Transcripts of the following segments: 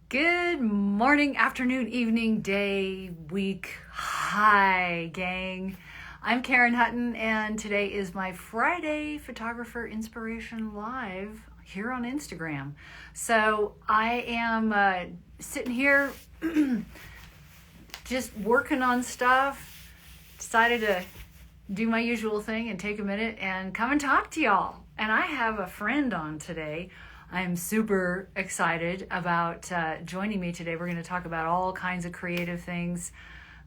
Good morning, afternoon, evening, day, week. Hi, gang. I'm Karen Hutton, and today is my Friday Photographer Inspiration Live here on Instagram. So I am sitting here just working on stuff. Decided to do my usual thing and take a minute and come and talk to y'all. And I have a friend on today. I'm super excited about joining me today. We're going to talk about all kinds of creative things.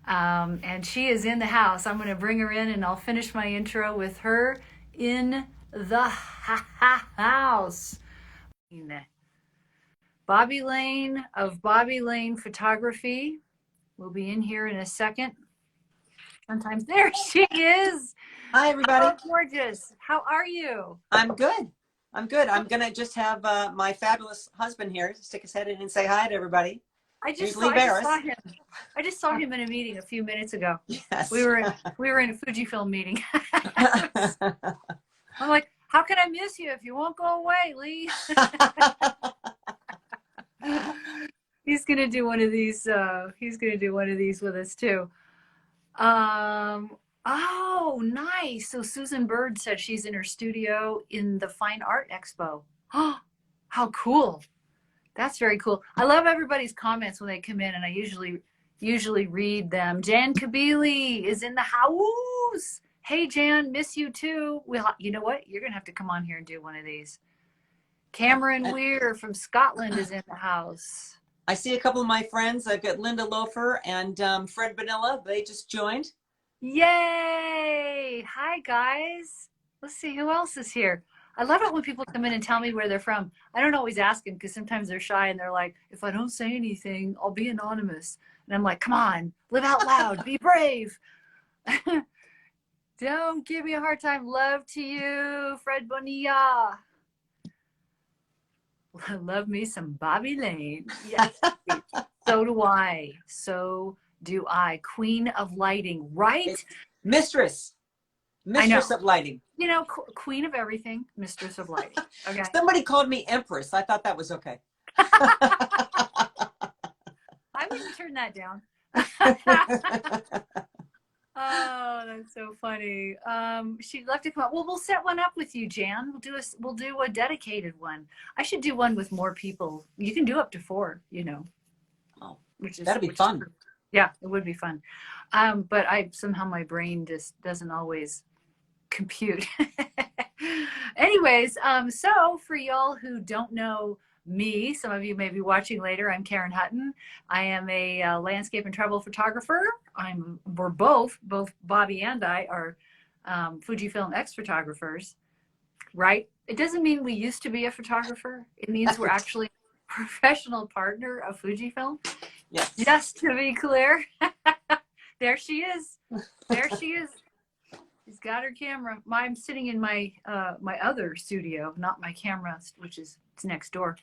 And she is in the house. I'm going to bring her in and I'll finish my intro with her in the house. Bobbi Lane of Bobbi Lane Photography will be in here in a second. Sometimes there she is. Hi, everybody. Oh, gorgeous. How are you? I'm good. I'm good. I'm going to just have my fabulous husband here stick his head in and say hi to everybody. I just saw him. I just saw him in a meeting a few minutes ago. Yes. We were in a Fujifilm meeting. I'm like, how can I miss you if you won't go away, Lee? He's gonna do one of these. He's gonna do one of these with us too. Oh, nice. So Susan Bird said she's in her studio in the Fine Art Expo. Oh, how cool. That's very cool. I love everybody's comments when they come in, and I usually read them. Jan Kabili is in the house. Hey, Jan, miss you too. You know what? You're gonna have to come on here and do one of these. Cameron Weir from Scotland is in the house. I see a couple of my friends. I've got Linda Loafer and Fred Vanilla. They just joined. Yay! Hi, guys. Let's see who else is here. I love it when people come in and tell me where they're from. I don't always ask them because sometimes they're shy and they're like, if I don't say anything, I'll be anonymous. And I'm like, come on, live out loud, be brave. Don't give me a hard time. Love to you, Fred Bonilla. Love me some Bobbi Lane. Yes. So do I. So do I. Queen of lighting, right? It's Mistress of lighting. You know, queen of everything, mistress of lighting. Okay. Somebody called me Empress. I thought that was okay. I wouldn't turn that down. Oh, that's so funny. She'd love to come up. Well, we'll set one up with you, Jan. We'll do a dedicated one. I should do one with more people. You can do up to 4, you know. Oh, that'd be fun. Yeah, it would be fun. But somehow my brain just doesn't always compute. Anyways, so for y'all who don't know me, some of you may be watching later, I'm Karen Hutton. I am a landscape and travel photographer. We're both Bobbi and I are Fujifilm X-Photographers, right? It doesn't mean we used to be a photographer. It means we're actually a professional partner of Fujifilm. Yes. Just to be clear. There she is. There she is. She's got her camera. I'm sitting in my my other studio, not my camera, which is it's next door.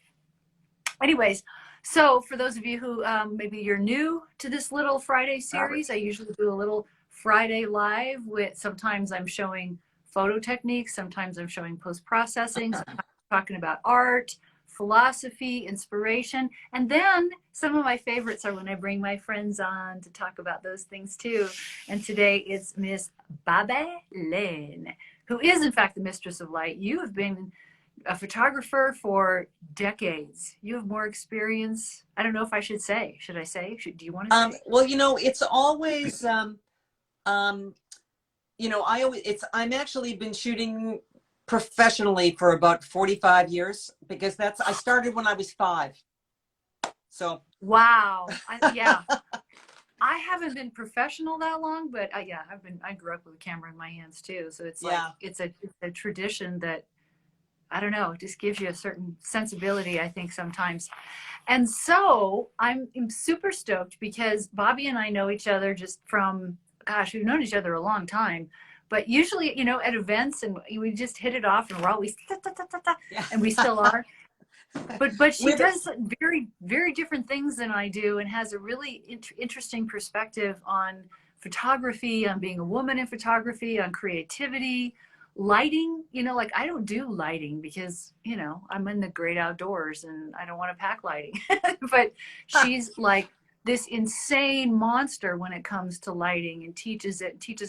Anyways, so for those of you who maybe you're new to this little Friday series, I usually do a little Friday live with, sometimes I'm showing photo techniques, sometimes I'm showing post-processing, sometimes I'm talking about art, philosophy, inspiration, and then some of my favorites are when I bring my friends on to talk about those things too. And today it's Miss Bobbi Lane, who is in fact the mistress of light. You have been a photographer for decades. You have more experience. I don't know if I should say. Should I say? Do you want to say? Well, you know, it's always, you know, I'm actually been shooting professionally for about 45 years because I started when I was 5. So. Wow. Yeah. I haven't been professional that long, but yeah, I grew up with a camera in my hands too. So it's like, it's a tradition that, I don't know, it just gives you a certain sensibility, I think, sometimes. And so I'm super stoked because Bobbi and I know each other just from, gosh, we've known each other a long time. But usually, you know, at events, and we just hit it off, and we're always, and we still are. But she does very, very different things than I do and has a really interesting perspective on photography, on being a woman in photography, on creativity, lighting, you know, like I don't do lighting because, you know, I'm in the great outdoors and I don't want to pack lighting. But she's like this insane monster when it comes to lighting and teaches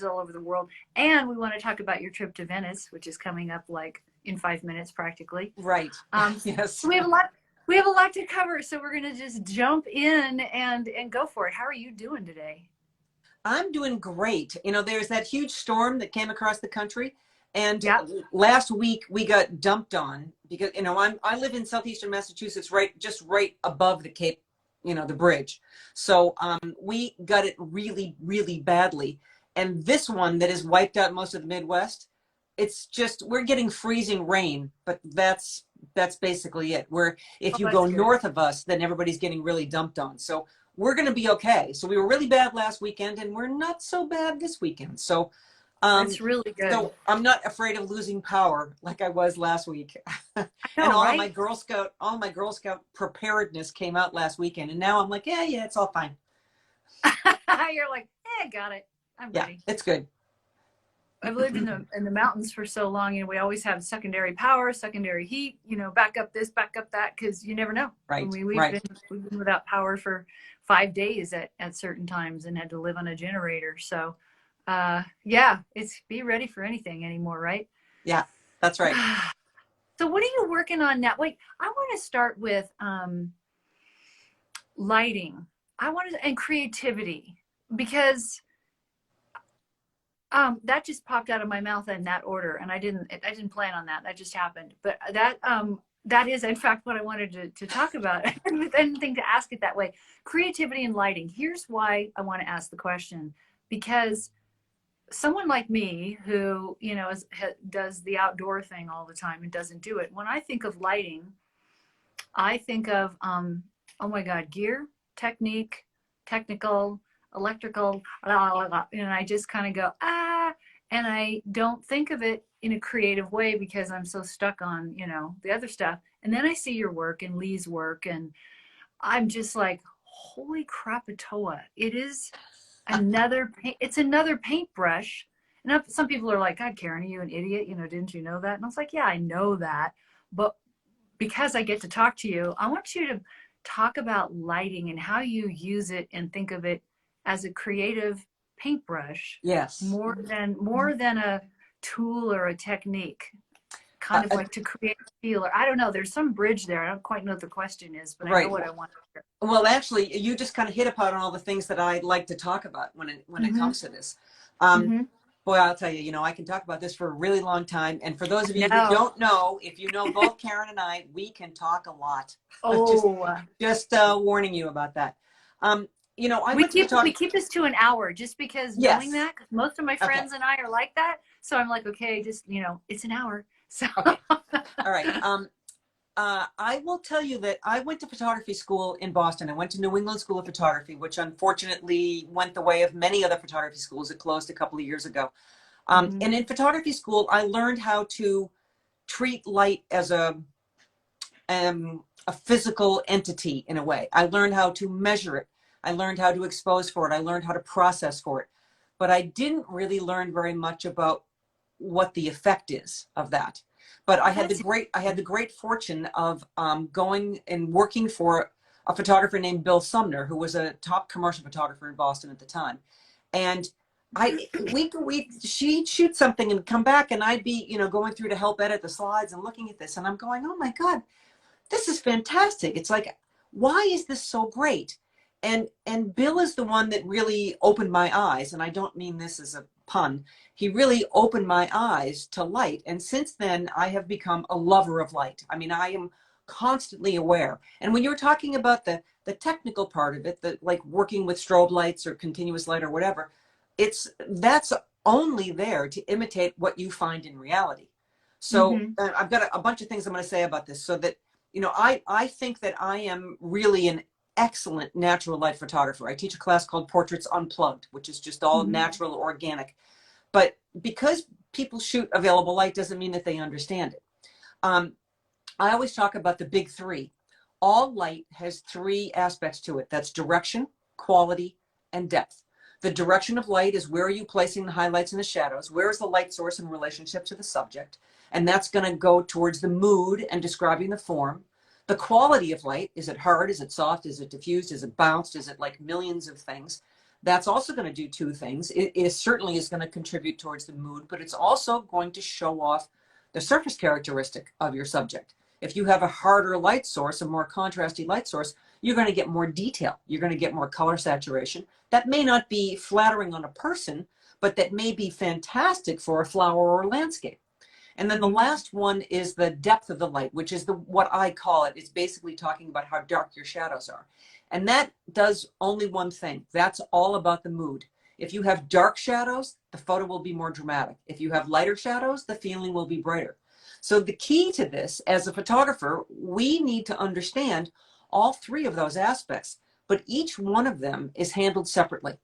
all over the world. And we want to talk about your trip to Venice, which is coming up like in 5 minutes practically. Right. Yes. So we have a lot to cover. So we're going to just jump in and go for it. How are you doing today? I'm doing great. You know, there's that huge storm that came across the country. And Yeah. last week we got dumped on because, you know, I live in southeastern Massachusetts, just right above the Cape, you know, the bridge. So we got it really, really badly. And this one that has wiped out most of the Midwest, it's just, we're getting freezing rain, but that's basically it. If Oh, you that's go good. north of us, then everybody's getting really dumped on. So we're going to be okay. So we were really bad last weekend and we're not so bad this weekend. So um, That's really good. so I'm not afraid of losing power like I was last week. I And know, right? all my Girl Scout preparedness came out last weekend. And now I'm like, yeah, it's all fine. You're like, got it. I'm Yeah, ready. it's good. I've lived in the mountains for so long, and we always have secondary power, secondary heat. You know, back up this, back up that, because you never know. I Right, mean, right. we've been without power for 5 days at certain times, and had to live on a generator. So, yeah, it's be ready for anything anymore, right? Yeah, that's right. So, what are you working on now? Wait, I want to start with lighting. And creativity because that just popped out of my mouth in that order, and I didn't plan on that. That just happened. But that is in fact what I wanted to talk about. I didn't think to ask it that way. Creativity and lighting. Here's why I want to ask the question, because someone like me who, you know, does the outdoor thing all the time and doesn't do it. When I think of lighting, I think of oh my God, gear, technique, technical, electrical, blah, blah, blah, and I just kind of go, and I don't think of it in a creative way because I'm so stuck on, you know, the other stuff. And then I see your work and Lee's work, and I'm just like, holy crapatoa. It is it's another paintbrush. And some people are like, God, Karen, are you an idiot? You know, didn't you know that? And I was like, yeah, I know that. But because I get to talk to you, I want you to talk about lighting and how you use it and think of it as a creative paintbrush Yes. more than a tool or a technique, Uh, kind of uh, like to create a feel. Or I don't know, there's some bridge there. I don't quite know what the question is, but I know right. what I want to hear. Well, actually, you just kind of hit upon all the things that I like to talk about when it Mm-hmm. comes to this. Um, Mm-hmm. Boy, I'll tell you, you know, I can talk about this for a really long time. And for those of you who No. don't know, if you know both Karen and I, we can talk a lot. just Oh, just warning you about that. You know, I we went to keep photography. we keep this to an hour just because knowing Yes. that, 'cause most of my Okay. friends and I are like that. So I'm like, okay, just, you know, it's an hour. So Okay. All right. I will tell you that I went to photography school in Boston. I went to New England School of Photography, which unfortunately went the way of many other photography schools. It closed a couple of years ago. Mhm. And in photography school, I learned how to treat light as a physical entity in a way. I learned how to measure it. I learned how to expose for it. I learned how to process for it. But I didn't really learn very much about what the effect is of that. But That's I had the great fortune of going and working for a photographer named Bill Sumner, who was a top commercial photographer in Boston at the time. And she'd shoot something and come back, and I'd be, you know, going through to help edit the slides and looking at this, and I'm going, oh my God, this is fantastic. It's like, why is this so great? And Bill is the one that really opened my eyes, and I don't mean this as a pun. He really opened my eyes to light, and since then I have become a lover of light. I mean, I am constantly aware. And when you were talking about the technical part of it, the like working with strobe lights or continuous light or whatever, that's only there to imitate what you find in reality. So hmm I've got a bunch of things I'm going to say about this, so that, you know, I think that I am really an excellent natural light photographer. I teach a class called Portraits Unplugged, which is just all hmm natural, organic. But because people shoot available light doesn't mean that they understand it. Um, I always talk about the big three. All light has three aspects to it. That's direction, quality, and depth. The direction of light is where are you placing the highlights and the shadows? Where is the light source in relationship to the subject? And that's going to go towards the mood and describing the form. The quality of light, is it hard? Is it soft? Is it diffused? Is it bounced? Is it like millions of things? That's also going to do two things. It certainly is going to contribute towards the mood, but it's also going to show off the surface characteristic of your subject. If you have a harder light source, a more contrasty light source, you're going to get more detail. You're going to get more color saturation. That may not be flattering on a person, but that may be fantastic for a flower or a landscape. And then the last one is the depth of the light, which is what I call it. It's basically talking about how dark your shadows are. And that does only one thing. That's all about the mood. If you have dark shadows, the photo will be more dramatic. If you have lighter shadows, the feeling will be brighter. So the key to this, as a photographer, we need to understand all three of those aspects, but each one of them is handled separately.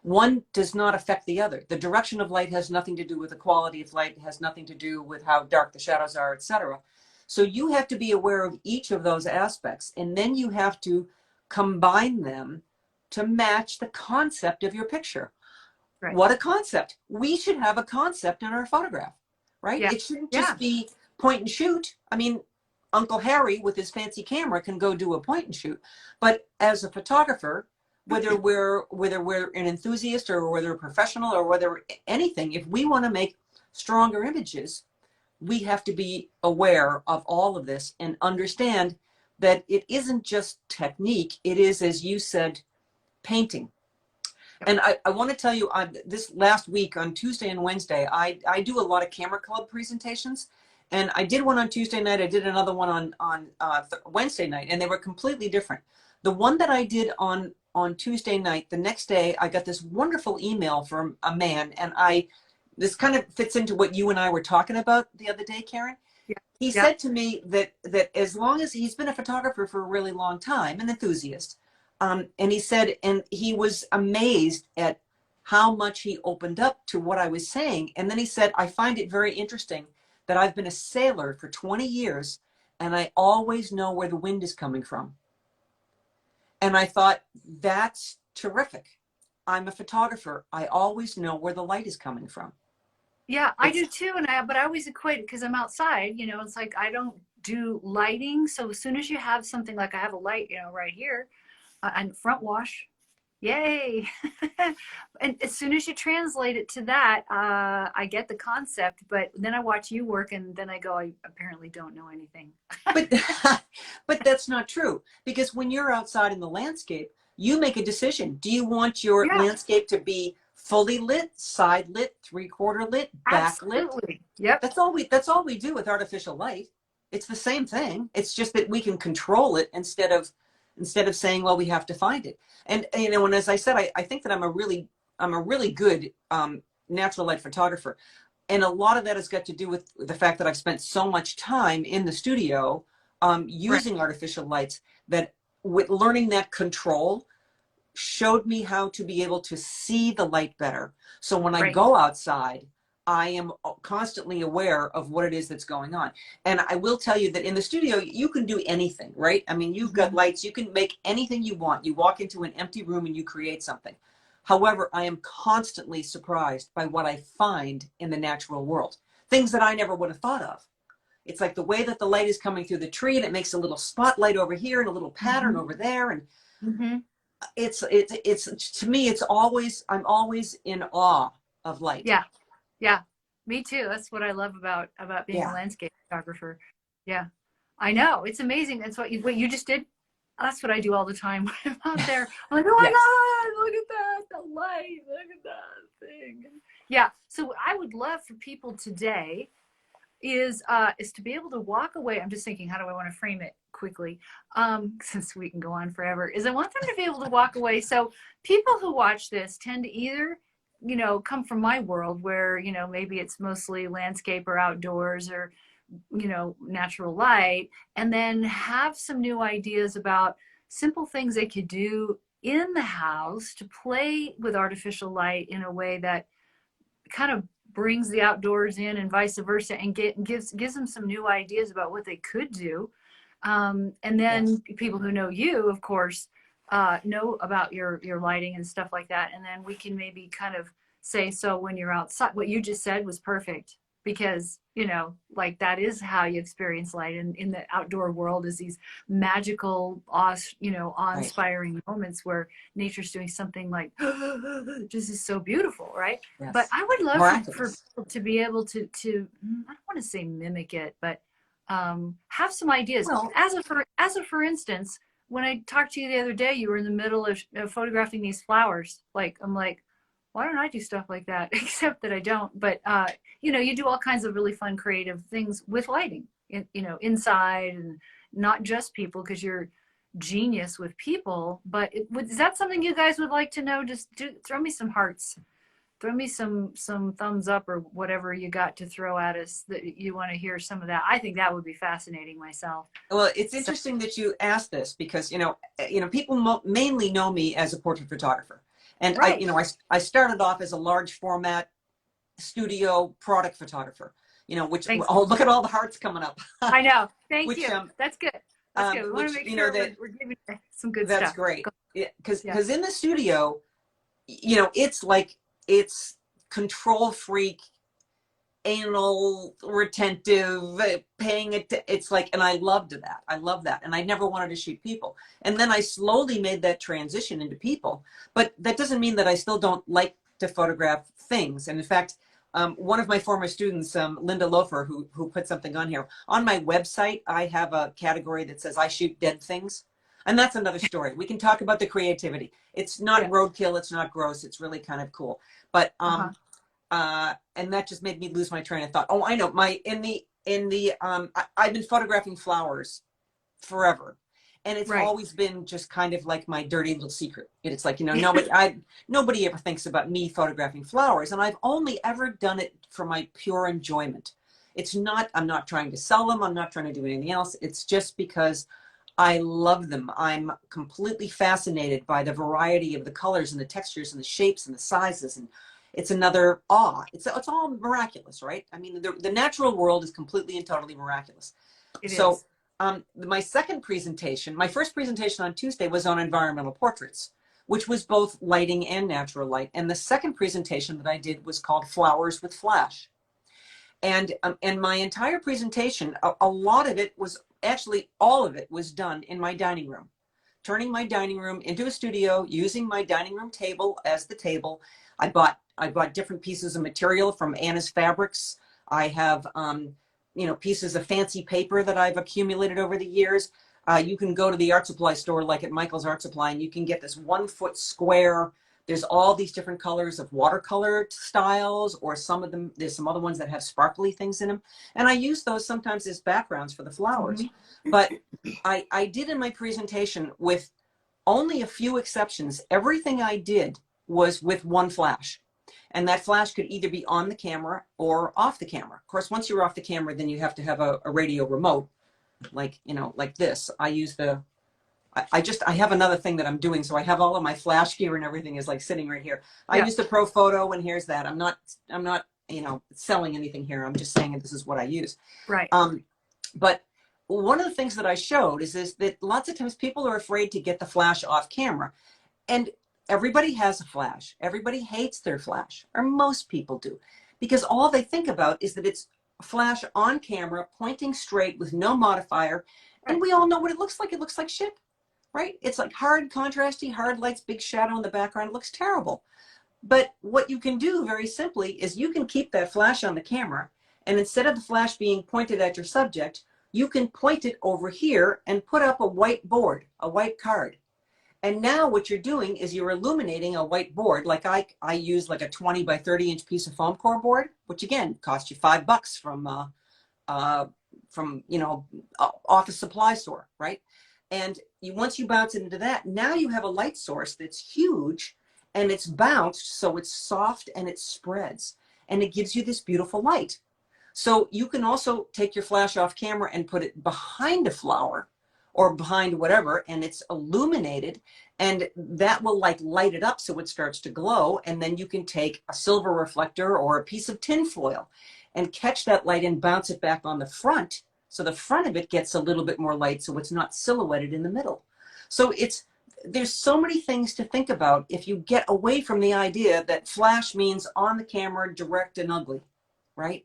One does not affect the other. The direction of light has nothing to do with the quality of light. It has nothing to do with how dark the shadows are, etc. So you have to be aware of each of those aspects, and then you have to combine them to match the concept of your picture. Right. What a concept. We should have a concept in our photograph, right? Yeah. It shouldn't just be point and shoot. I mean, Uncle Harry with his fancy camera can go do a point and shoot. But as a photographer, whether we're an enthusiast or whether a professional or whether anything, if we want to make stronger images, we have to be aware of all of this and understand that it isn't just technique. It is, as you said, painting. And I want to tell you, this last week on Tuesday and Wednesday, I do a lot of camera club presentations. And I did one on Tuesday night. I did another one on Wednesday night, and they were completely different. The one that I did on Tuesday night, the next day, I got this wonderful email from a man. And this kind of fits into what you and I were talking about the other day, Karen. Yeah. He said to me that as long as he's been a photographer for a really long time, an enthusiast, and he said, and he was amazed at how much he opened up to what I was saying. And then he said, I find it very interesting that I've been a sailor for 20 years and I always know where the wind is coming from. And I thought, that's terrific. I'm a photographer. I always know where the light is coming from. Yeah, I do too. But I always equate it because I'm outside, you know, it's like I don't do lighting. So as soon as you have something like I have a light, you know, right here, and front wash, yay. And as soon as you translate it to that, I get the concept, but then I watch you work and then I go, I apparently don't know anything. But that's not true, because when you're outside in the landscape, you make a decision. Do you want your landscape to be fully lit, side lit, 3/4 lit, back lit? Yep. That's all we do with artificial light. It's the same thing. It's just that we can control it instead of saying, well, we have to find it. And you know, and as I said, I think that I'm a really good natural light photographer. And a lot of that has got to do with the fact that I've spent so much time in the studio using artificial lights, that with learning that control showed me how to be able to see the light better. So when I go outside, I am constantly aware of what it is that's going on. And I will tell you that in the studio, you can do anything, right? I mean, you've got lights, you can make anything you want. You walk into an empty room and you create something. However, I am constantly surprised by what I find in the natural world. Things that I never would have thought of. It's like the way that the light is coming through the tree, and it makes a little spotlight over here and a little pattern over there. And it's to me, it's always, I'm always in awe of light. Yeah. Yeah, me too. That's what I love about being a landscape photographer. Yeah, I know. It's amazing. That's what you just did. That's what I do all the time when I'm out there. I'm like, oh my God, look at that, the light, look at that thing. Yeah, so what I would love for people today is to be able to walk away. I'm just thinking, how do I want to frame it quickly? Since we can go on forever, is I want them to be able to walk away. So people who watch this tend to either, you know, come from my world where, you know, maybe it's mostly landscape or outdoors or, you know, natural light, and then have some new ideas about simple things they could do in the house to play with artificial light in a way that kind of brings the outdoors in and vice versa, and gives them some new ideas about what they could do. And then people who know you, of course, know about your lighting and stuff like that, and then we can maybe kind of say, so when you're outside, what you just said was perfect, because you know, like that is how you experience light in the outdoor world, is these magical, you know, Right. awe-inspiring moments where nature's doing something like just is so beautiful, right? But Yes. I would love for Miraculous. people to be able to I don't want to say mimic it, but have some ideas. Well, As a for instance, when I talked to you the other day, you were in the middle of photographing these flowers. Like, I'm like, why don't I do stuff like that? Except that I don't. But you know, you do all kinds of really fun, creative things with lighting. You know, inside, and not just people, because you're genius with people. But is that something you guys would like to know? Just throw me some hearts. Throw me some thumbs up or whatever you got to throw at us that you want to hear some of that. I think that would be fascinating myself. well, it's So, interesting that you asked this because, people mainly know me as a portrait photographer. And right. I started off as a large format studio product photographer, which, Thanks. oh, look at all the hearts coming up. I know. Thank which, you. That's good. That's good. We want to which, make sure that we're giving you some good that's stuff. great. Because Yeah. in the studio, it's like, it's control freak, anal retentive, paying it. It's like, and I loved that. I love that. And I never wanted to shoot people. And then I slowly made that transition into people. But that doesn't mean that I still don't like to photograph things. And in fact, one of my former students, Linda Loafer, who put something on here, on my website, I have a category that says I shoot dead things. And that's another story. We can talk about the creativity. It's not roadkill. It's not gross. It's really kind of cool. But and that just made me lose my train of thought. Oh, I know. I've been photographing flowers forever, and it's always been just kind of like my dirty little secret. It's like, nobody ever thinks about me photographing flowers, and I've only ever done it for my pure enjoyment. I'm not trying to sell them. I'm not trying to do anything else. It's just because I love them. I'm completely fascinated by the variety of the colors and the textures and the shapes and the sizes, and it's another awe. It's all miraculous, right? I mean, the natural world is completely and totally miraculous. It So is. my first presentation on Tuesday was on environmental portraits, which was both lighting and natural light. And the second presentation that I did was called Flowers with Flash. And my entire presentation, a lot of it was, actually all of it was done in my dining room, turning my dining room into a studio, using my dining room table as the table. I bought different pieces of material from Anna's Fabrics. I have, pieces of fancy paper that I've accumulated over the years. You can go to the art supply store, like at Michael's Art Supply, and you can get this 1 foot square. There's all these different colors of watercolor styles, or there's some other ones that have sparkly things in them. And I use those sometimes as backgrounds for the flowers. But I did in my presentation, with only a few exceptions, everything I did was with one flash. And that flash could either be on the camera or off the camera. Of course, once you're off the camera, then you have to have a radio remote, like this. I use I have another thing that I'm doing. So I have all of my flash gear and everything is like sitting right here. I use the Pro Photo, and here's that. I'm not, selling anything here. I'm just saying that this is what I use. Right. But one of the things that I showed is that lots of times people are afraid to get the flash off camera. And everybody has a flash. Everybody hates their flash, or most people do, because all they think about is that it's a flash on camera, pointing straight with no modifier. And we all know what it looks like. It looks like shit, right? It's like hard, contrasty, hard lights, big shadow in the background. It looks terrible. But what you can do very simply is you can keep that flash on the camera, and instead of the flash being pointed at your subject, you can point it over here and put up a white board, a white card. And now what you're doing is you're illuminating a white board. Like I use like a 20 by 30 inch piece of foam core board, which again cost you $5 from office supply store, right? And once you bounce it into that, now you have a light source that's huge, and it's bounced, so it's soft and it spreads, and it gives you this beautiful light. So you can also take your flash off camera and put it behind a flower or behind whatever, and it's illuminated, and that will like light it up so it starts to glow. And then you can take a silver reflector or a piece of tin foil and catch that light and bounce it back on the front, so the front of it gets a little bit more light, so it's not silhouetted in the middle. So there's so many things to think about if you get away from the idea that flash means on the camera, direct and ugly, right?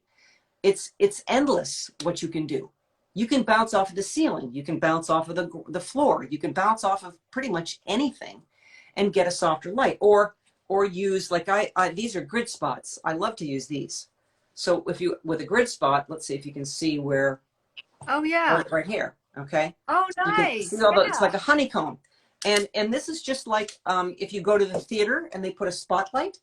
It's endless what you can do. You can bounce off of the ceiling. You can bounce off of the floor. You can bounce off of pretty much anything and get a softer light. Or use, like these are grid spots. I love to use these. So if you, with a grid spot, let's see if you can see where, Oh yeah. right here, okay? Oh You can nice. see all the, it's Yeah. like a honeycomb. And this is just like if you go to the theater and they put a spotlight,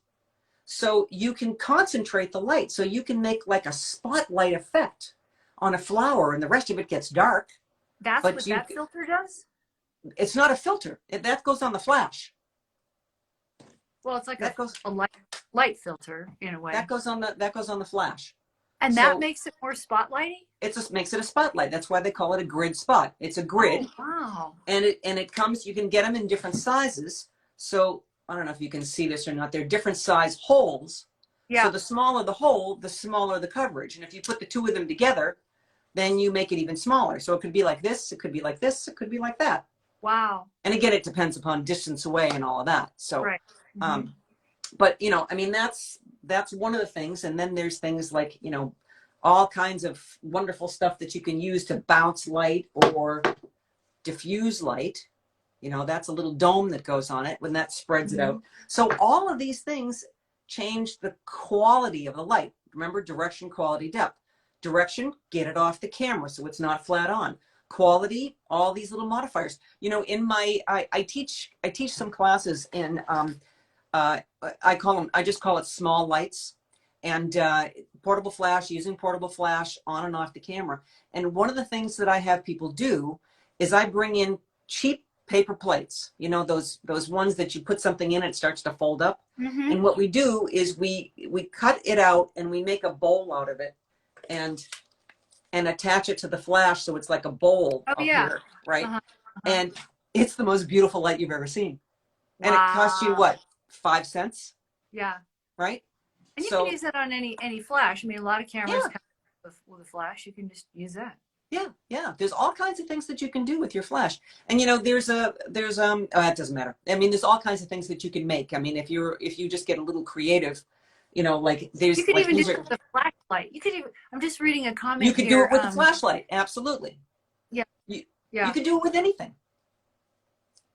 so you can concentrate the light. So you can make like a spotlight effect on a flower and the rest of it gets dark. That's But what that filter does? it's not a filter. That goes on the flash. Well, it's like That goes, a light filter in a way. that goes on the flash. And that So makes it more spotlighty? it just makes it a spotlight. That's why they call it a grid spot. It's a grid. Oh, wow. And it comes, you can get them in different sizes. So I don't know if you can see this or not. They're different size holes. Yeah. So the smaller the hole, the smaller the coverage. And if you put the two of them together, then you make it even smaller. So it could be like this, it could be like this, it could be like that. Wow. And again, it depends upon distance away and all of that. So, Right. Mm-hmm. But you know, I mean, that's one of the things. And then there's things like, you know, all kinds of wonderful stuff that you can use to bounce light or diffuse light. You know, that's a little dome that goes on it when that spreads it out. So all of these things change the quality of the light. Remember, direction, quality, depth. Direction, get it off the camera so it's not flat on. Quality, all these little modifiers. You know, in my, I teach some classes in, I just call it small lights, and portable flash, using portable flash on and off the camera. And one of the things that I have people do is I bring in cheap paper plates, you know, those ones that you put something in, it starts to fold up. Mm-hmm. And what we do is we cut it out and we make a bowl out of it and attach it to the flash. So it's like a bowl up here, right? And it's the most beautiful light you've ever seen. Wow. And it costs you what, 5 cents? Yeah. Right? And you So, can use that on any flash. I mean, a lot of cameras Yeah. come with a flash. You can just use that. yeah. There's all kinds of things that you can do with your flash. And you know, there's it doesn't matter. I mean, there's all kinds of things that you can make. I mean, if you just get a little creative, you know, like there's, You could like, even do it with a flashlight. You could even, I'm just reading a comment you could here, do it with a flashlight. Absolutely. Yeah. You Yeah. could do it with anything.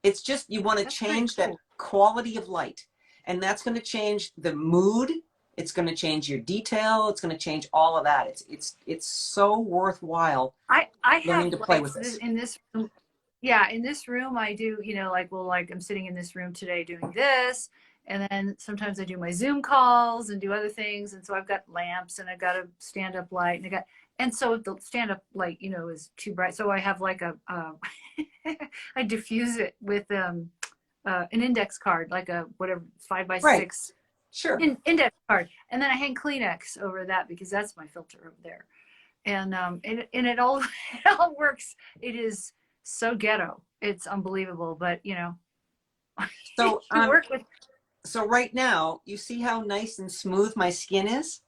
It's just, you want to That's change pretty that cool. quality of light, and that's going to change the mood. It's going to change your detail. It's going to change all of that. It's so worthwhile I learning have to play lights with this. in this room. Yeah, in this room I do, you know, like, well, like I'm sitting in this room today doing this, and then sometimes I do my Zoom calls and do other things, and so I've got lamps and I've got a stand-up light, and so the stand-up light, you know, is too bright, so I have like a I diffuse it with an index card, like a whatever 5x6 Right. Sure. index card, and then I hang Kleenex over that because that's my filter over there, and it all it all works. It is so ghetto, it's unbelievable, but you know, So you work with. so right now, you see how nice and smooth my skin is?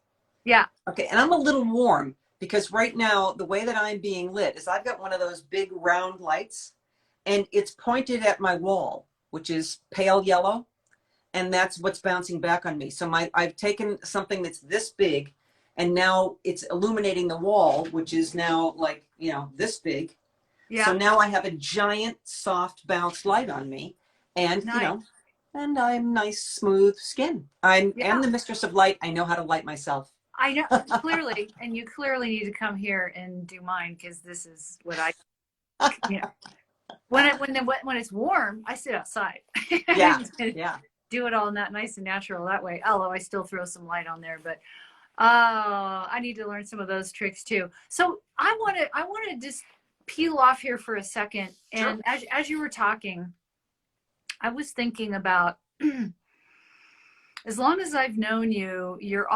Yeah. Okay, and I'm a little warm because right now the way that I'm being lit is I've got one of those big round lights, and it's pointed at my wall, which is pale yellow. And that's what's bouncing back on me. So I've taken something that's this big, and now it's illuminating the wall, which is now like, you know, this big. Yeah. So now I have a giant soft bounce light on me, and Nice. you know, and I'm nice smooth skin. I am the mistress of light. I know how to light myself. I know, clearly, and you clearly need to come here and do mine, because this is what I, you know, when it's warm, I sit outside. Yeah, yeah. Do it all in that nice and natural that way. Although I still throw some light on there, but I need to learn some of those tricks too. So I want to just peel off here for a second. And Sure. as you were talking, I was thinking about, as long as I've known you, you're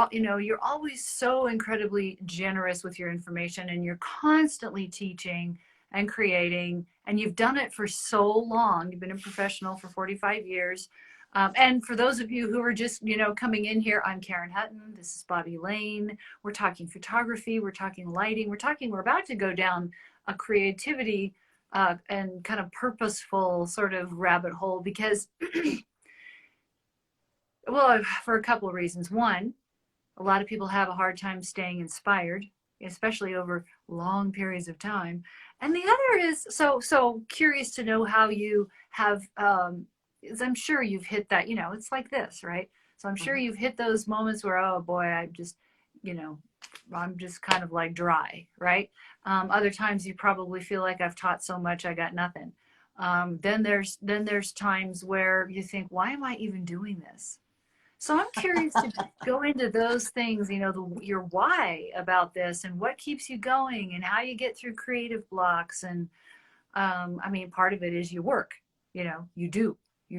always so incredibly generous with your information, and you're constantly teaching and creating, and you've done it for so long. You've been a professional for 45 years. And for those of you who are just, you know, coming in here, I'm Karen Hutton. This is Bobbi Lane. We're talking photography. We're talking lighting. We're about to go down a creativity and kind of purposeful sort of rabbit hole because, well, for a couple of reasons. One, a lot of people have a hard time staying inspired, especially over long periods of time. And the other is so curious to know how you have, I'm sure you've hit that, you know, it's like this, right? So I'm sure you've hit those moments where, oh boy, I just, you know, I'm just kind of like dry, right? Other times you probably feel like I've taught so much, I got nothing. Then there's times where you think, why am I even doing this? So I'm curious to go into those things, you know, your why about this and what keeps you going and how you get through creative blocks. And I mean, part of it is you work, you know, you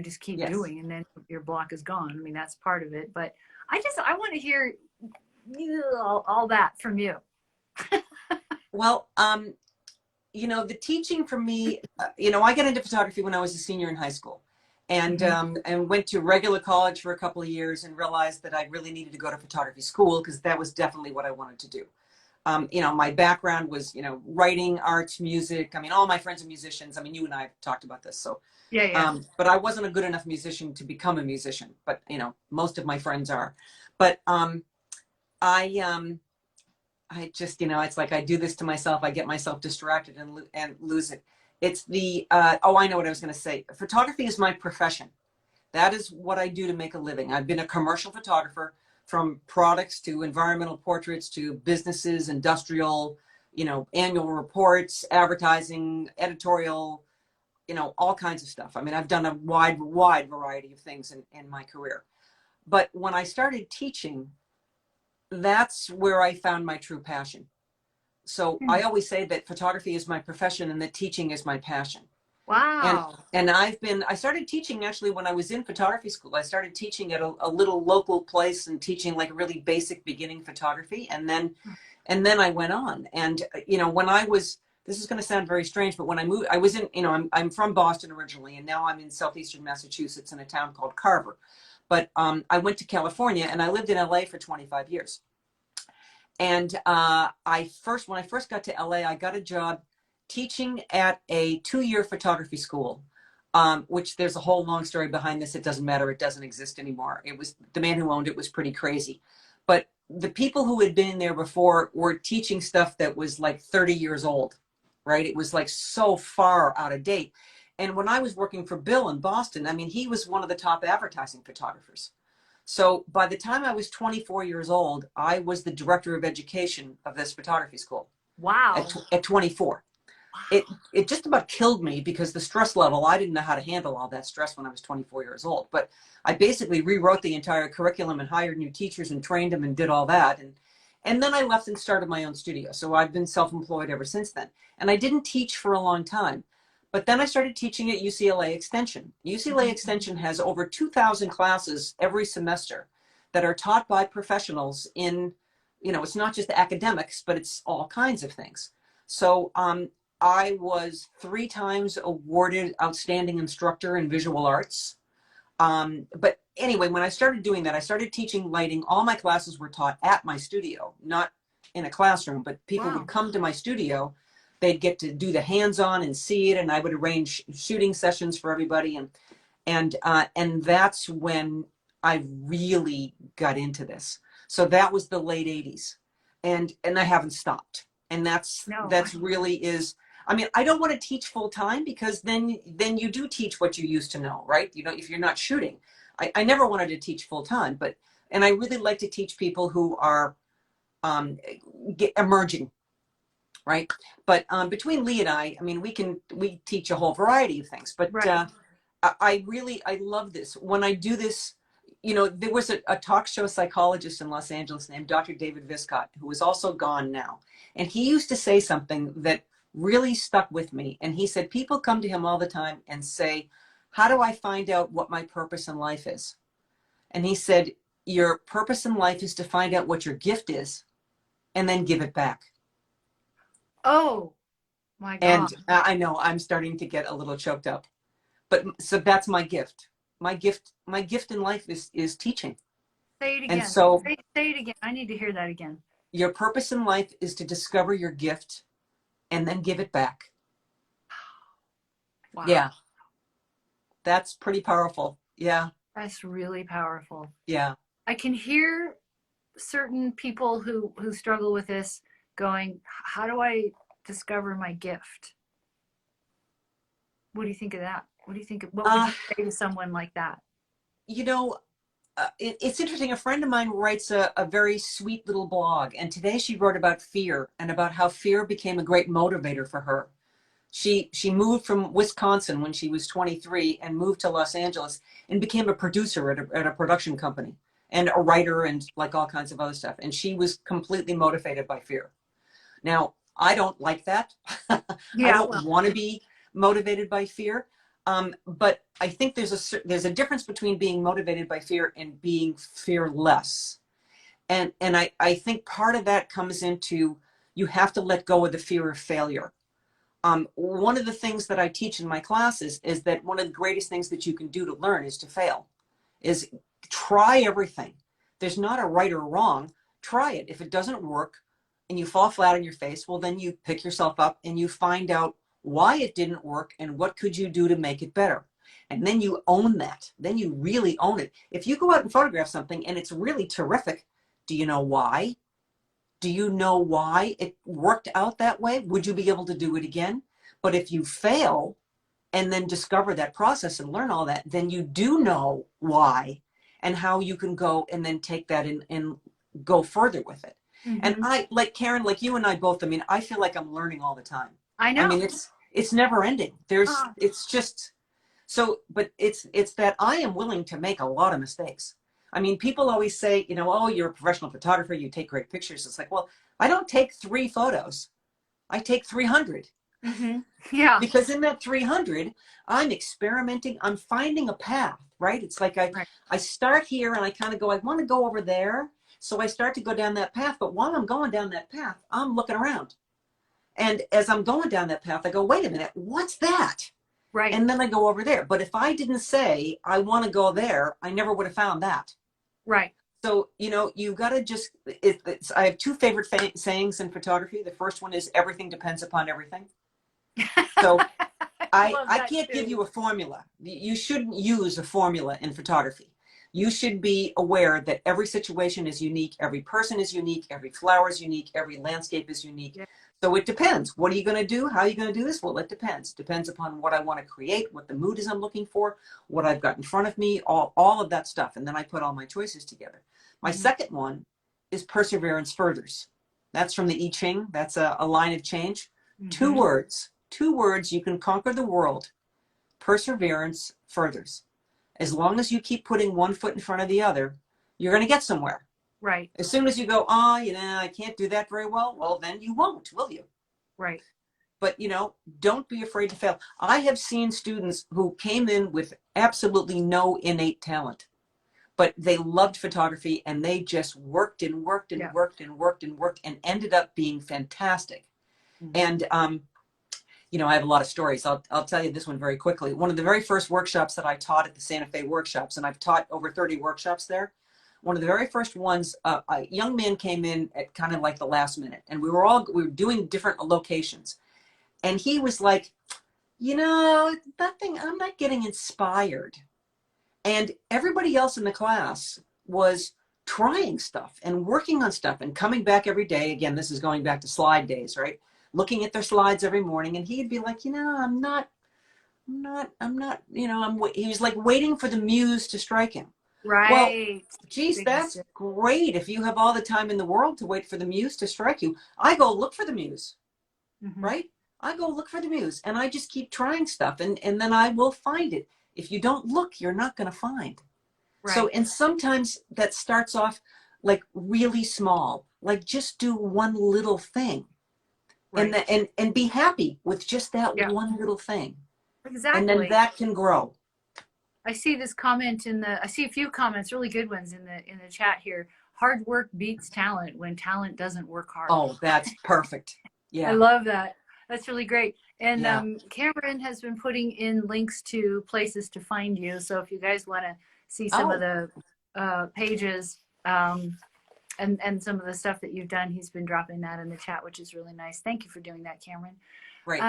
just keep Yes. doing and then your block is gone. I mean, that's part of it. But I want to hear all that from you. Well, you know, the teaching for me, you know, I got into photography when I was a senior in high school, and went to regular college for a couple of years and realized that I really needed to go to photography school because that was definitely what I wanted to do. You know, my background was, you know, writing, arts, music. I mean, all my friends are musicians. I mean, you and I have talked about this. So, Yeah. but I wasn't a good enough musician to become a musician, but, you know, most of my friends are. But I just, you know, it's like I do this to myself. I get myself distracted and lose it. It's the, oh, I know what I was going to say. Photography is my profession. That is what I do to make a living. I've been a commercial photographer, from products to environmental portraits to businesses, industrial, you know, annual reports, advertising, editorial, you know, all kinds of stuff. I mean, I've done a wide variety of things in my career. But when I started teaching, that's where I found my true passion. So I always say that photography is my profession and that teaching is my passion. Wow. And I started teaching actually when I was in photography school. I started teaching at a little local place and teaching like really basic beginning photography. And then I went on. And, you know, when I was, this is going to sound very strange, but when I moved, I was in, you know, I'm from Boston originally, and now I'm in southeastern Massachusetts in a town called Carver. But I went to California and I lived in LA for 25 years. And when I first got to LA, I got a job teaching at a 2-year photography school, which there's a whole long story behind this. It doesn't matter. It doesn't exist anymore. It was the man who owned it was pretty crazy. But the people who had been there before were teaching stuff that was like 30 years old, right? It was like so far out of date. And when I was working for Bill in Boston, I mean, he was one of the top advertising photographers. So by the time I was 24 years old, I was the director of education of this photography school. Wow. At 24. It just about killed me because the stress level, I didn't know how to handle all that stress when I was 24 years old. But I basically rewrote the entire curriculum and hired new teachers and trained them and did all that. And then I left and started my own studio. So I've been self-employed ever since then. And I didn't teach for a long time. But then I started teaching at UCLA Extension. UCLA Extension has over 2,000 classes every semester that are taught by professionals in, you know, it's not just academics, but it's all kinds of things. So I was 3 times awarded Outstanding Instructor in Visual Arts. But anyway, when I started doing that, I started teaching lighting. All my classes were taught at my studio, not in a classroom, but people would come to my studio. They'd get to do the hands-on and see it, and I would arrange shooting sessions for everybody. And that's when I really got into this. So that was the late 80s, and I haven't stopped. And that's really is. I mean, I don't want to teach full time because then you do teach what you used to know, right? You know, if you're not shooting, I never wanted to teach full time, and I really like to teach people who are emerging. Right. But between Lee and I mean, we teach a whole variety of things, but I love this. When I do this, you know, there was a talk show psychologist in Los Angeles named Dr. David Viscott, who is also gone now. And he used to say something that really stuck with me. And he said, people come to him all the time and say, how do I find out what my purpose in life is? And he said, your purpose in life is to find out what your gift is and then give it back. Oh my God. And I know I'm starting to get a little choked up, but so that's my gift. My gift in life is teaching. Say it again. And so say it again. I need to hear that again. Your purpose in life is to discover your gift and then give it back. Wow. Yeah. That's pretty powerful. Yeah. That's really powerful. Yeah. I can hear certain people who struggle with this going, how do I discover my gift? What do you think of that? What do you think? What would Uh, you say to someone like that? you know, it's interesting. A friend of mine writes a very sweet little blog, and today she wrote about fear and about how fear became a great motivator for her. She moved from Wisconsin when she was 23 and moved to Los Angeles and became a producer at a production company and a writer and like all kinds of other stuff. And she was completely motivated by fear. Now, I don't like that. I Yeah, don't well, want to be motivated by fear. But I think there's a difference between being motivated by fear and being fearless. And I think part of that comes into you have to let go of the fear of failure. One of the things that I teach in my classes is that one of the greatest things that you can do to learn is to fail, is try everything. There's not a right or wrong. Try it. If it doesn't work and you fall flat on your face, well, then you pick yourself up and you find out why it didn't work and what could you do to make it better. And then you own that. Then you really own it. If you go out and photograph something and it's really terrific, do you know why? Do you know why it worked out that way? Would you be able to do it again? But if you fail and then discover that process and learn all that, then you do know why and how you can go and then take that and go further with it. And mm-hmm. I, like Karen, like you and I both, I mean, I feel like I'm learning all the time. I I know. mean, it's never ending. It's just so, but it's that I am willing to make a lot of mistakes. I mean, people always say, oh, you're a professional photographer, you take great pictures. It's like, well, I don't take 3 photos. I take 300. Mm-hmm. Yeah. Because in that 300, I'm experimenting. I'm finding a path, right? It's like Right. I start here and I kind of go, I want to go over there. So I start to go down that path. But while I'm going down that path, I'm looking around. And as I'm going down that path, I go, wait a minute, what's that? Right. And then I go over there. But if I didn't say, I want to go there, I never would have found that. Right. So, you got to just, I have 2 favorite sayings in photography. The first one is everything depends upon everything. So I can't give you a formula. You shouldn't use a formula in photography. You should be aware that every situation is unique. Every person is unique. Every flower is unique. Every landscape is unique. Yeah. So it depends. What are you going to do? How are you going to do this? Well, it depends. Depends upon what I want to create, what the mood is I'm looking for, what I've got in front of me, all of that stuff. And then I put all my choices together. My Mm-hmm. second one is perseverance furthers. That's from the I Ching. That's a line of change. Mm-hmm. 2 words. 2 words, you can conquer the world. Perseverance furthers. As long as you keep putting one foot in front of the other, you're going to get somewhere. Right. As soon as you go, I can't do that very well, then you won't, will you? Right. But, don't be afraid to fail. I have seen students who came in with absolutely no innate talent, but they loved photography and they just worked and worked and Yeah. worked and worked and worked and ended up being fantastic. Mm-hmm. And, I have a lot of stories. I'll tell you this one very quickly. One of the very first workshops that I taught at the Santa Fe workshops, and I've taught over 30 workshops there. One of the very first ones, a young man came in at kind of like the last minute, and we were doing different locations. And he was like, nothing, I'm not getting inspired. And everybody else in the class was trying stuff and working on stuff and coming back every day. Again, this is going back to slide days, right? Looking at their slides every morning, and he'd be like, he was like waiting for the muse to strike him. Right. Well, geez, Big that's mistake. great. If you have all the time in the world to wait for the muse to strike you, I go look for the muse, Mm-hmm. right? I go look for the muse and I just keep trying stuff and then I will find it. If you don't look, you're not going to find. Right. So, and sometimes that starts off like really small, like just do one little thing. Right. And be happy with just that Yeah. one little thing. Exactly. And then that can grow. I see this comment I see a few comments, really good ones in the chat here. Hard work beats talent when talent doesn't work hard. Oh, that's perfect. Yeah. I love that. That's really great. And Yeah. Cameron has been putting in links to places to find you. So if you guys want to see some of the pages and some of the stuff that you've done, he's been dropping that in the chat, which is really nice. Thank you for doing that, Cameron. Right.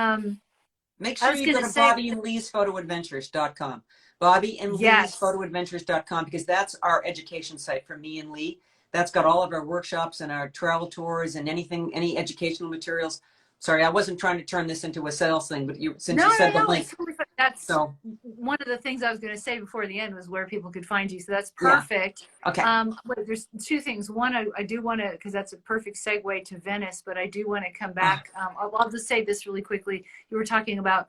Make I sure was you going go to to say, bobbyandleesphotoadventures.com. bobbyandleesphotoadventures.com, because that's our education site for me and Lee. That's got all of our workshops and our travel tours and anything, any educational materials. Sorry, I wasn't trying to turn this into a sales thing, but since no, you no, said the no, it's link, totally fine. That's so one of the things I was going to say before the end was where people could find you. So that's yeah, perfect. okay. But there's two things. One, I do want to, because that's a perfect segue to Venice, but I do want to come back. I'll just say this really quickly. You were talking about,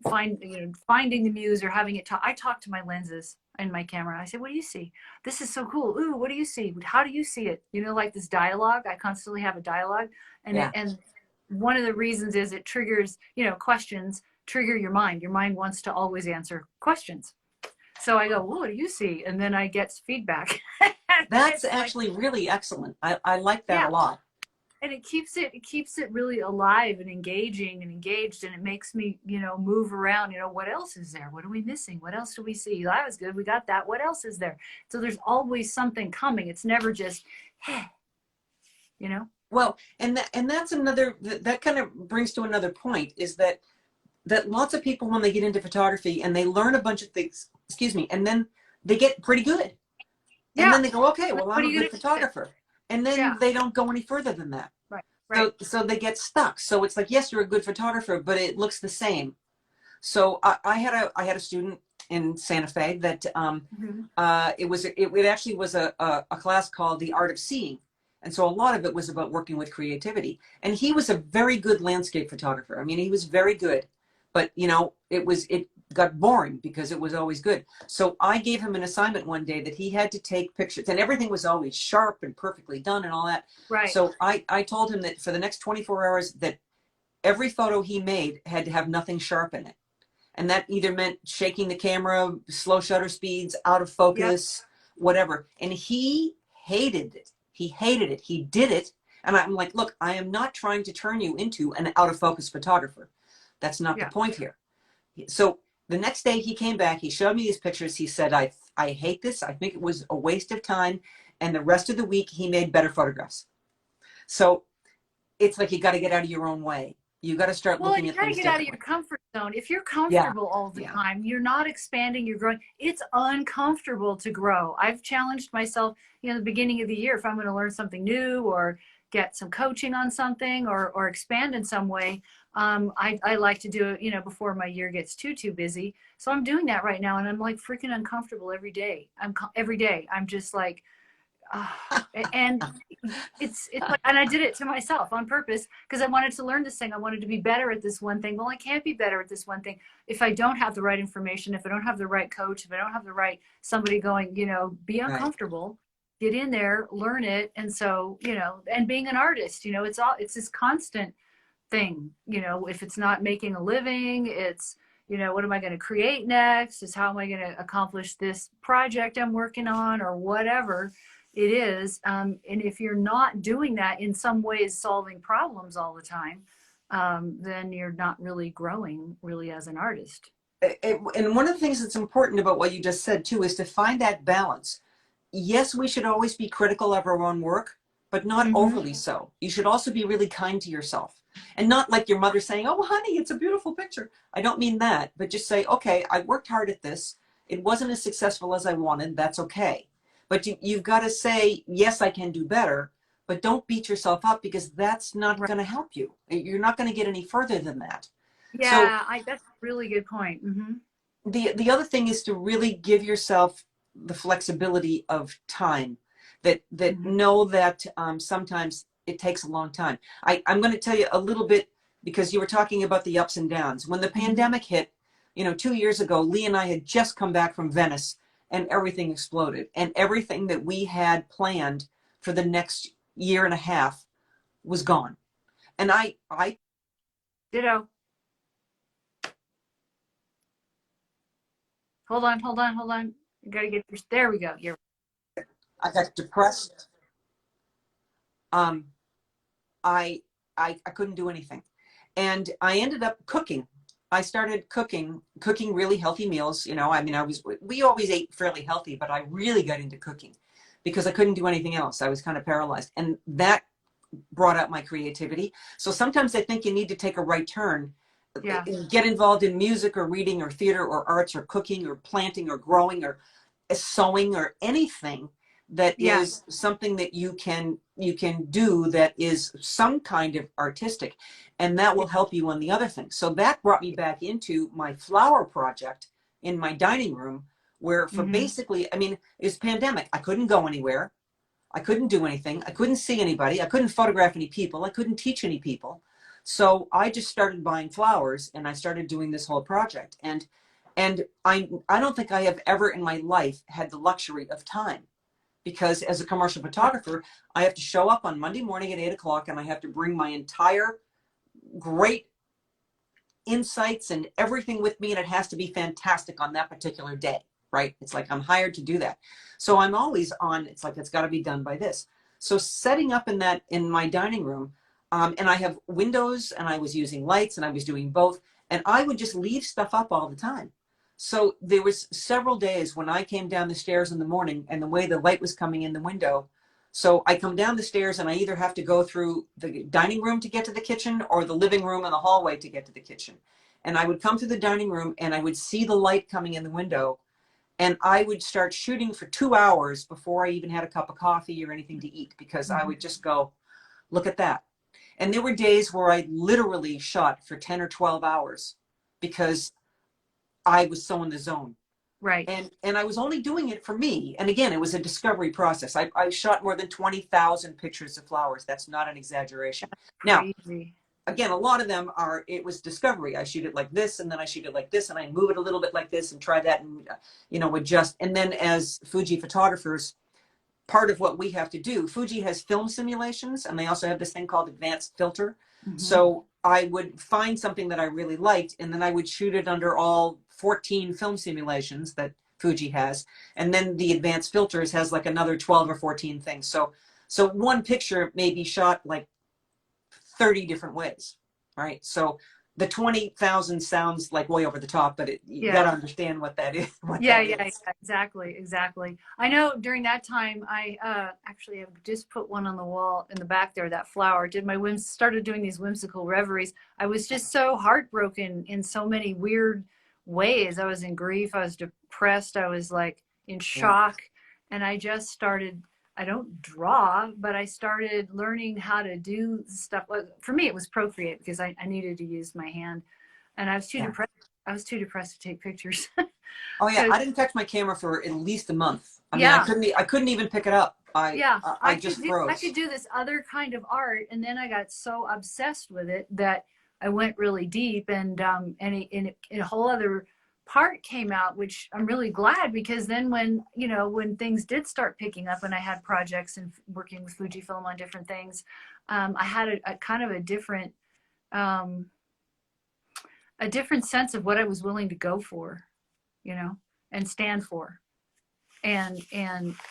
finding the muse or having it talk. I talk to my lenses and my camera. I say, what do you see? This is so cool. Ooh, what do you see? How do you see it? Like this dialogue. I constantly have a dialogue. Yeah. And one of the reasons is it triggers, questions trigger your mind. Your mind wants to always answer questions. So I go, what do you see? And then I get feedback. That's actually really excellent. I like that yeah. a lot. And it keeps it really alive and engaging and engaged, and it makes me, move around. What else is there? What are we missing? What else do we see? That was good. We got that. What else is there? So there's always something coming. It's never just, Well, and that's another, that kind of brings to another point, is that lots of people, when they get into photography and they learn a bunch of things, excuse me, and then they get pretty good. And then they go, okay, well, I'm a good photographer. And then they don't go any further than that. Right. So they get stuck. So it's like, yes, you're a good photographer, but it looks the same. So I had a student in Santa Fe that it actually was a class called The Art of Seeing. And so a lot of it was about working with creativity. And he was a very good landscape photographer. I mean, he was very good, but it got boring because it was always good. So I gave him an assignment one day that he had to take pictures, and everything was always sharp and perfectly done and all that. Right. So I told him that for the next 24 hours that every photo he made had to have nothing sharp in it. And that either meant shaking the camera, slow shutter speeds, out of focus, whatever. And he hated it. He hated it. He did it. And I'm like, look, I am not trying to turn you into an out of focus photographer. That's not the point here. So the next day he came back, he showed me these pictures. He said, I hate this. I think it was a waste of time. And the rest of the week he made better photographs. So it's like, you got to get out of your own way. You got to start looking at things differently. You got to get out of your comfort zone. If you're comfortable all the time, you're not expanding, you're growing. It's uncomfortable to grow. I've challenged myself, the beginning of the year, if I'm going to learn something new or get some coaching on something or expand in some way. I like to do it, before my year gets too busy. So I'm doing that right now. And I'm like freaking uncomfortable every day. Every day. I'm just like, and it's like, and I did it to myself on purpose because I wanted to learn this thing. I wanted to be better at this one thing. Well, I can't be better at this one thing if I don't have the right information, if I don't have the right coach, if I don't have the right somebody going, be uncomfortable, get in there, learn it. And so, and being an artist, it's this constant thing, if it's not making a living, it's, what am I going to create next? Is how am I going to accomplish this project I'm working on or whatever it is. And if you're not doing that, in some ways solving problems all the time, then you're not really growing really as an artist. And one of the things that's important about what you just said too is to find that balance. Yes, we should always be critical of our own work, but not overly so. You should also be really kind to yourself, and not like your mother saying, oh honey, it's a beautiful picture. I don't mean that, but just say, okay, I worked hard at this. It wasn't as successful as I wanted. That's okay. But you've got to say, yes, I can do better, but don't beat yourself up, because that's not going to help you. You're not going to get any further than that. Yeah, so, that's a really good point. The other thing is to really give yourself the flexibility of time, that know that sometimes it takes a long time. I'm going to tell you a little bit, because you were talking about the ups and downs. When the pandemic hit, 2 years ago, Lee and I had just come back from Venice, and everything exploded, and everything that we had planned for the next year and a half was gone. And I ditto. Hold on. You gotta get this. There we go. I got depressed. I couldn't do anything, and I ended up cooking. I started cooking really healthy meals. We always ate fairly healthy, but I really got into cooking because I couldn't do anything else. I was kind of paralyzed, and that brought out my creativity. So sometimes I think you need to take a right turn Yeah. get involved in music or reading or theater or arts or cooking or planting or growing or sewing or anything that Yeah. is something that you can do that is some kind of artistic, and that Yeah. will help you on the other things. So that brought me back into my flower project in my dining room, where for Hmm. basically, I mean, it's pandemic. I couldn't go anywhere. I couldn't do anything. I couldn't see anybody. I couldn't photograph any people. I couldn't teach any people. So I just started buying flowers and I started doing this whole project. And I don't think I have ever in my life had the luxury of time, because as a commercial photographer, I have to show up on Monday morning at 8 o'clock and I have to bring my entire great insights and everything with me, and it has to be fantastic on that particular day, right? It's like I'm hired to do that. So I'm always on, it's like it's got to be done by this. So setting up in my dining room, and I have windows and I was using lights and I was doing both, and I would just leave stuff up all the time. So there was several days when I came down the stairs in the morning and the way the light was coming in the window, so I come down the stairs and I either have to go through the dining room to get to the kitchen or the living room and the hallway to get to the kitchen. And I would come through the dining room and I would see the light coming in the window, and I would start shooting for 2 hours before I even had a cup of coffee or anything to eat, because I would just go, look at that. And there were days where I literally shot for 10 or 12 hours because I was so in the zone. Right. And I was only doing it for me. And again, it was a discovery process. I shot more than 20,000 pictures of flowers. That's not an exaggeration. Now, Crazy. again, a lot of them are, it was discovery. I shoot it like this, and then I shoot it like this, and I move it a little bit like this and try that and, adjust. And then as Fuji photographers, part of what we have to do, Fuji has film simulations, and they also have this thing called advanced filter. Hmm. So I would find something that I really liked, and then I would shoot it under all 14 film simulations that Fuji has. And then the advanced filters has like another 12 or 14 things. So one picture may be shot like 30 different ways, right? So the 20,000 sounds like way over the top, but you got to understand what that is. Yeah, exactly, exactly. I know during that time, I actually have just put one on the wall in the back there, that flower. Started doing these whimsical reveries. I was just so heartbroken in so many weird ways. I was in grief. I was depressed. I was like in shock. And I just started, I don't draw, but I started learning how to do stuff. For me, it was Procreate, because I needed to use my hand. And I was too depressed. I was too depressed to take pictures. Oh yeah, I didn't touch my camera for at least a month. I mean, Yeah. I couldn't even pick it up. I just froze. I could do this other kind of art, and then I got so obsessed with it that I went really deep, and a whole other part came out, which I'm really glad, because then when things did start picking up and I had projects and working with Fujifilm on different things, I had a kind of a different sense of what I was willing to go for, and stand for. And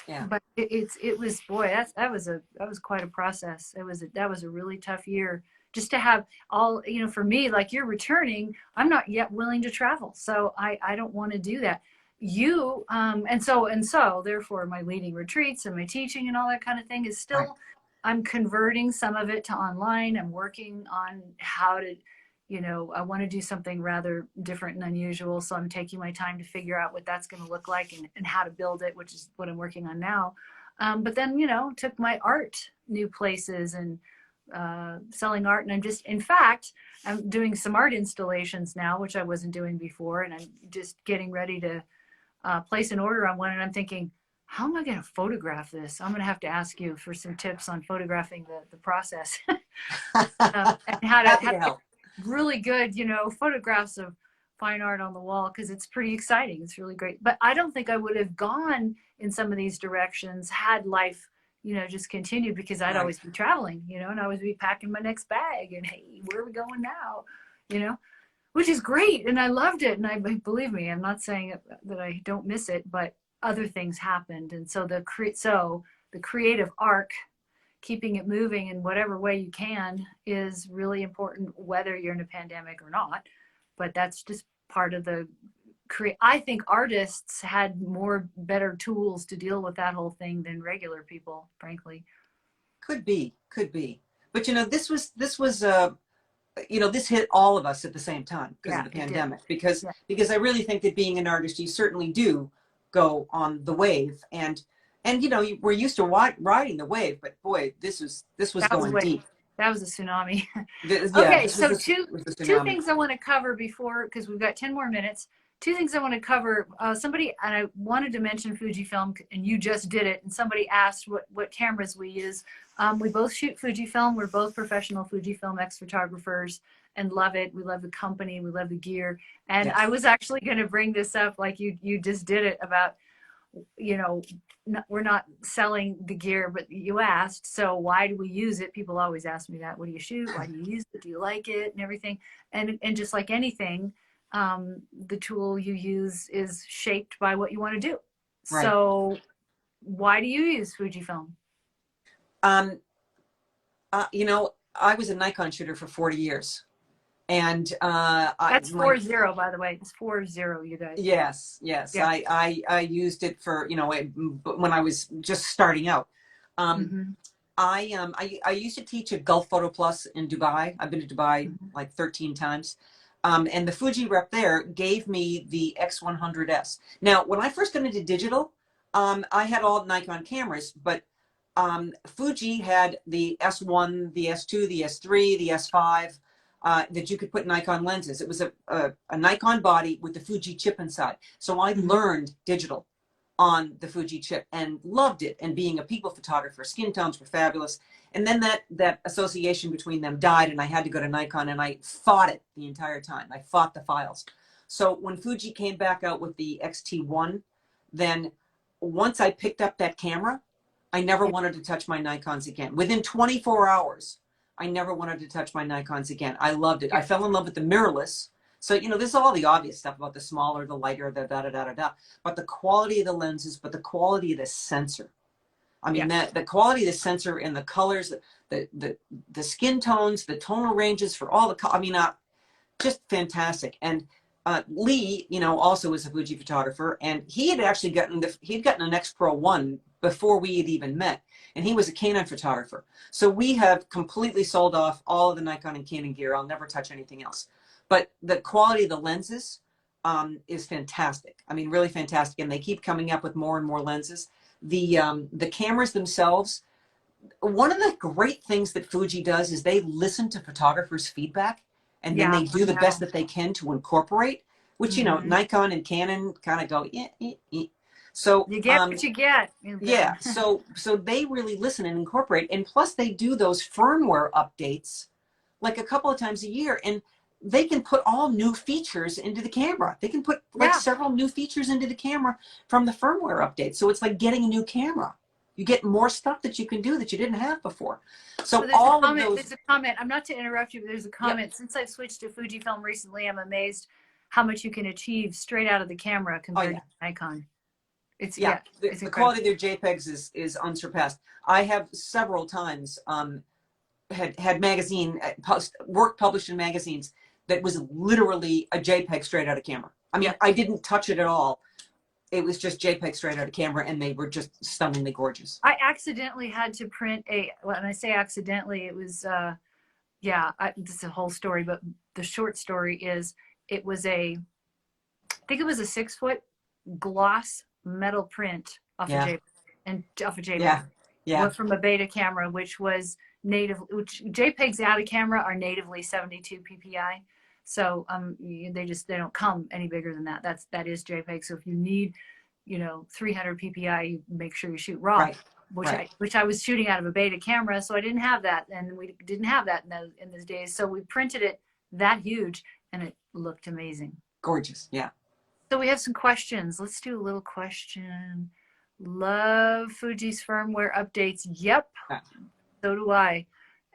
Yeah. But it was, boy, that was quite a process. That was a really tough year, just to have all, for me, like, you're returning, I'm not yet willing to travel, so I don't want to do that. And so therefore my leading retreats and my teaching and all that kind of thing is still, Right. I'm converting some of it to online. I'm working on how to, I want to do something rather different and unusual. So I'm taking my time to figure out what that's going to look like, and how to build it, which is what I'm working on now. But then, took my art new places, and selling art. And in fact, I'm doing some art installations now, which I wasn't doing before. And I'm just getting ready to place an order on one. And I'm thinking, how am I going to photograph this? I'm going to have to ask you for some tips on photographing the process. And Happy to help. Really good, photographs of fine art on the wall, because it's pretty exciting. It's really great. But I don't think I would have gone in some of these directions had life, just continued, because I'd always be traveling, and I always be packing my next bag, and hey, where are we going now? Which is great. And I loved it. And believe me, I'm not saying that I don't miss it, but other things happened. And so the creative arc, keeping it moving in whatever way you can, is really important, whether you're in a pandemic or not. But that's just part of I think artists had better tools to deal with that whole thing than regular people, frankly. Could be. But this was you know, this hit all of us at the same time because Yeah, of the it did. pandemic, because Yeah. I really think that being an artist, you certainly do go on the wave, and you know, we're used to riding the wave, but boy, this was That was going way, deep. that was a tsunami. Yeah, Okay, this was so was the two tsunami. things I want to cover before, because we've got 10 more minutes. Two things I want to cover. Somebody, and I wanted to mention Fujifilm, and you just did it, and somebody asked what cameras we use. We both shoot Fujifilm. We're both professional Fujifilm X-Photographers and love it. We love the company. We love the gear. And Yes. I was actually going to bring this up like you just did it about, you know, we're not selling the gear, but you asked, so why do we use it? People always ask me that. What do you shoot? Why do you use it? Do you like it? And everything. And just like anything, the tool you use is shaped by what you want to do. Right. So why do you use Fujifilm? Um, you know, I was a Nikon shooter for 40 years. And That's 40, by the way. It's 40, you guys. yes, yes. Yeah. I used it for, you know, when I was just starting out. Mm-hmm. I used to teach at Gulf Photo Plus in Dubai. I've been to Dubai Mm-hmm. like 13 times. And the Fuji rep there gave me the X100S. Now, when I first got into digital, I had all Nikon cameras, but Fuji had the S1, the S2, the S3, the S5, that you could put Nikon lenses. It was a Nikon body with the Fuji chip inside. So I learned digital on the Fuji chip and loved it. And being a people photographer, skin tones were fabulous. And then that association between them died, and I had to go to Nikon, and I fought it the entire time. I fought the files. So when Fuji came back out with the XT1, then once I picked up that camera, I never wanted to touch my Nikons again. Within 24 hours, I never wanted to touch my Nikons again. I loved it. I fell in love with the mirrorless. So, you know, this is all the obvious stuff about the smaller, the lighter, the da-da-da-da-da. But the quality of the lenses, but the quality of the sensor. I mean, the quality of the sensor and the colors, the skin tones, the tonal ranges for all the, I mean, just fantastic. And Lee, you know, also was a Fuji photographer, and he had actually he'd gotten an X Pro 1 before we had even met, and he was a Canon photographer. So we have completely sold off all of the Nikon and Canon gear. I'll never touch anything else. But the quality of the lenses is fantastic. I mean, really fantastic, and they keep coming up with more and more lenses. The cameras themselves, one of the great things that Fuji does is they listen to photographers' feedback, and then they do the best that they can to incorporate, which, you know, Nikon and Canon kind of go, So you get what you get. yeah, so they really listen and incorporate, and plus they do those firmware updates like a couple of times a year, and they can put all new features into the camera. They can put like several new features into the camera from the firmware update. So it's like getting a new camera. You get more stuff that you can do that you didn't have before. So all of those. There's a comment. I'm not to interrupt you, but there's a comment. Yep. Since I've switched to Fujifilm recently, I'm amazed how much you can achieve straight out of the camera compared to Nikon. It's the quality of their JPEGs is unsurpassed. I have several times had magazine work published in magazines that was literally a JPEG straight out of camera. I mean, I didn't touch it at all. It was just JPEG straight out of camera, and they were just stunningly gorgeous. I accidentally had to print when I say accidentally, it was, this is a whole story, but the short story is it was I think it was a 6-foot gloss metal print off a JPEG and off a JPEG. Went from a beta camera, which was which JPEGs out of camera are natively 72 PPI. So they don't come any bigger than that. That is JPEG. So if you need, 300 PPI, you make sure you shoot RAW, which I was shooting out of a beta camera, so I didn't have that, and we didn't have that in those days. So we printed it that huge, and it looked amazing. Gorgeous, yeah. So we have some questions. Let's do a little question. Love Fuji's firmware updates. Yep, so do I.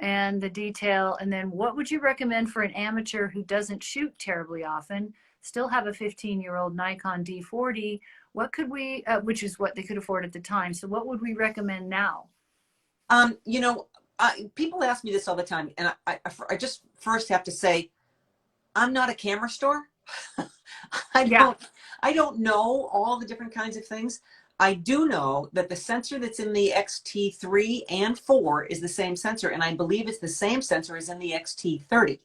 And the detail. And then what would you recommend for an amateur who doesn't shoot terribly often, still have a 15-year-old Nikon D40? What could we, which is what they could afford at the time. So what would we recommend now? People ask me this all the time. And I just first have to say, I'm not a camera store. I don't know all the different kinds of things. I do know that the sensor that's in the XT3 and 4 is the same sensor, and I believe it's the same sensor as in the XT30.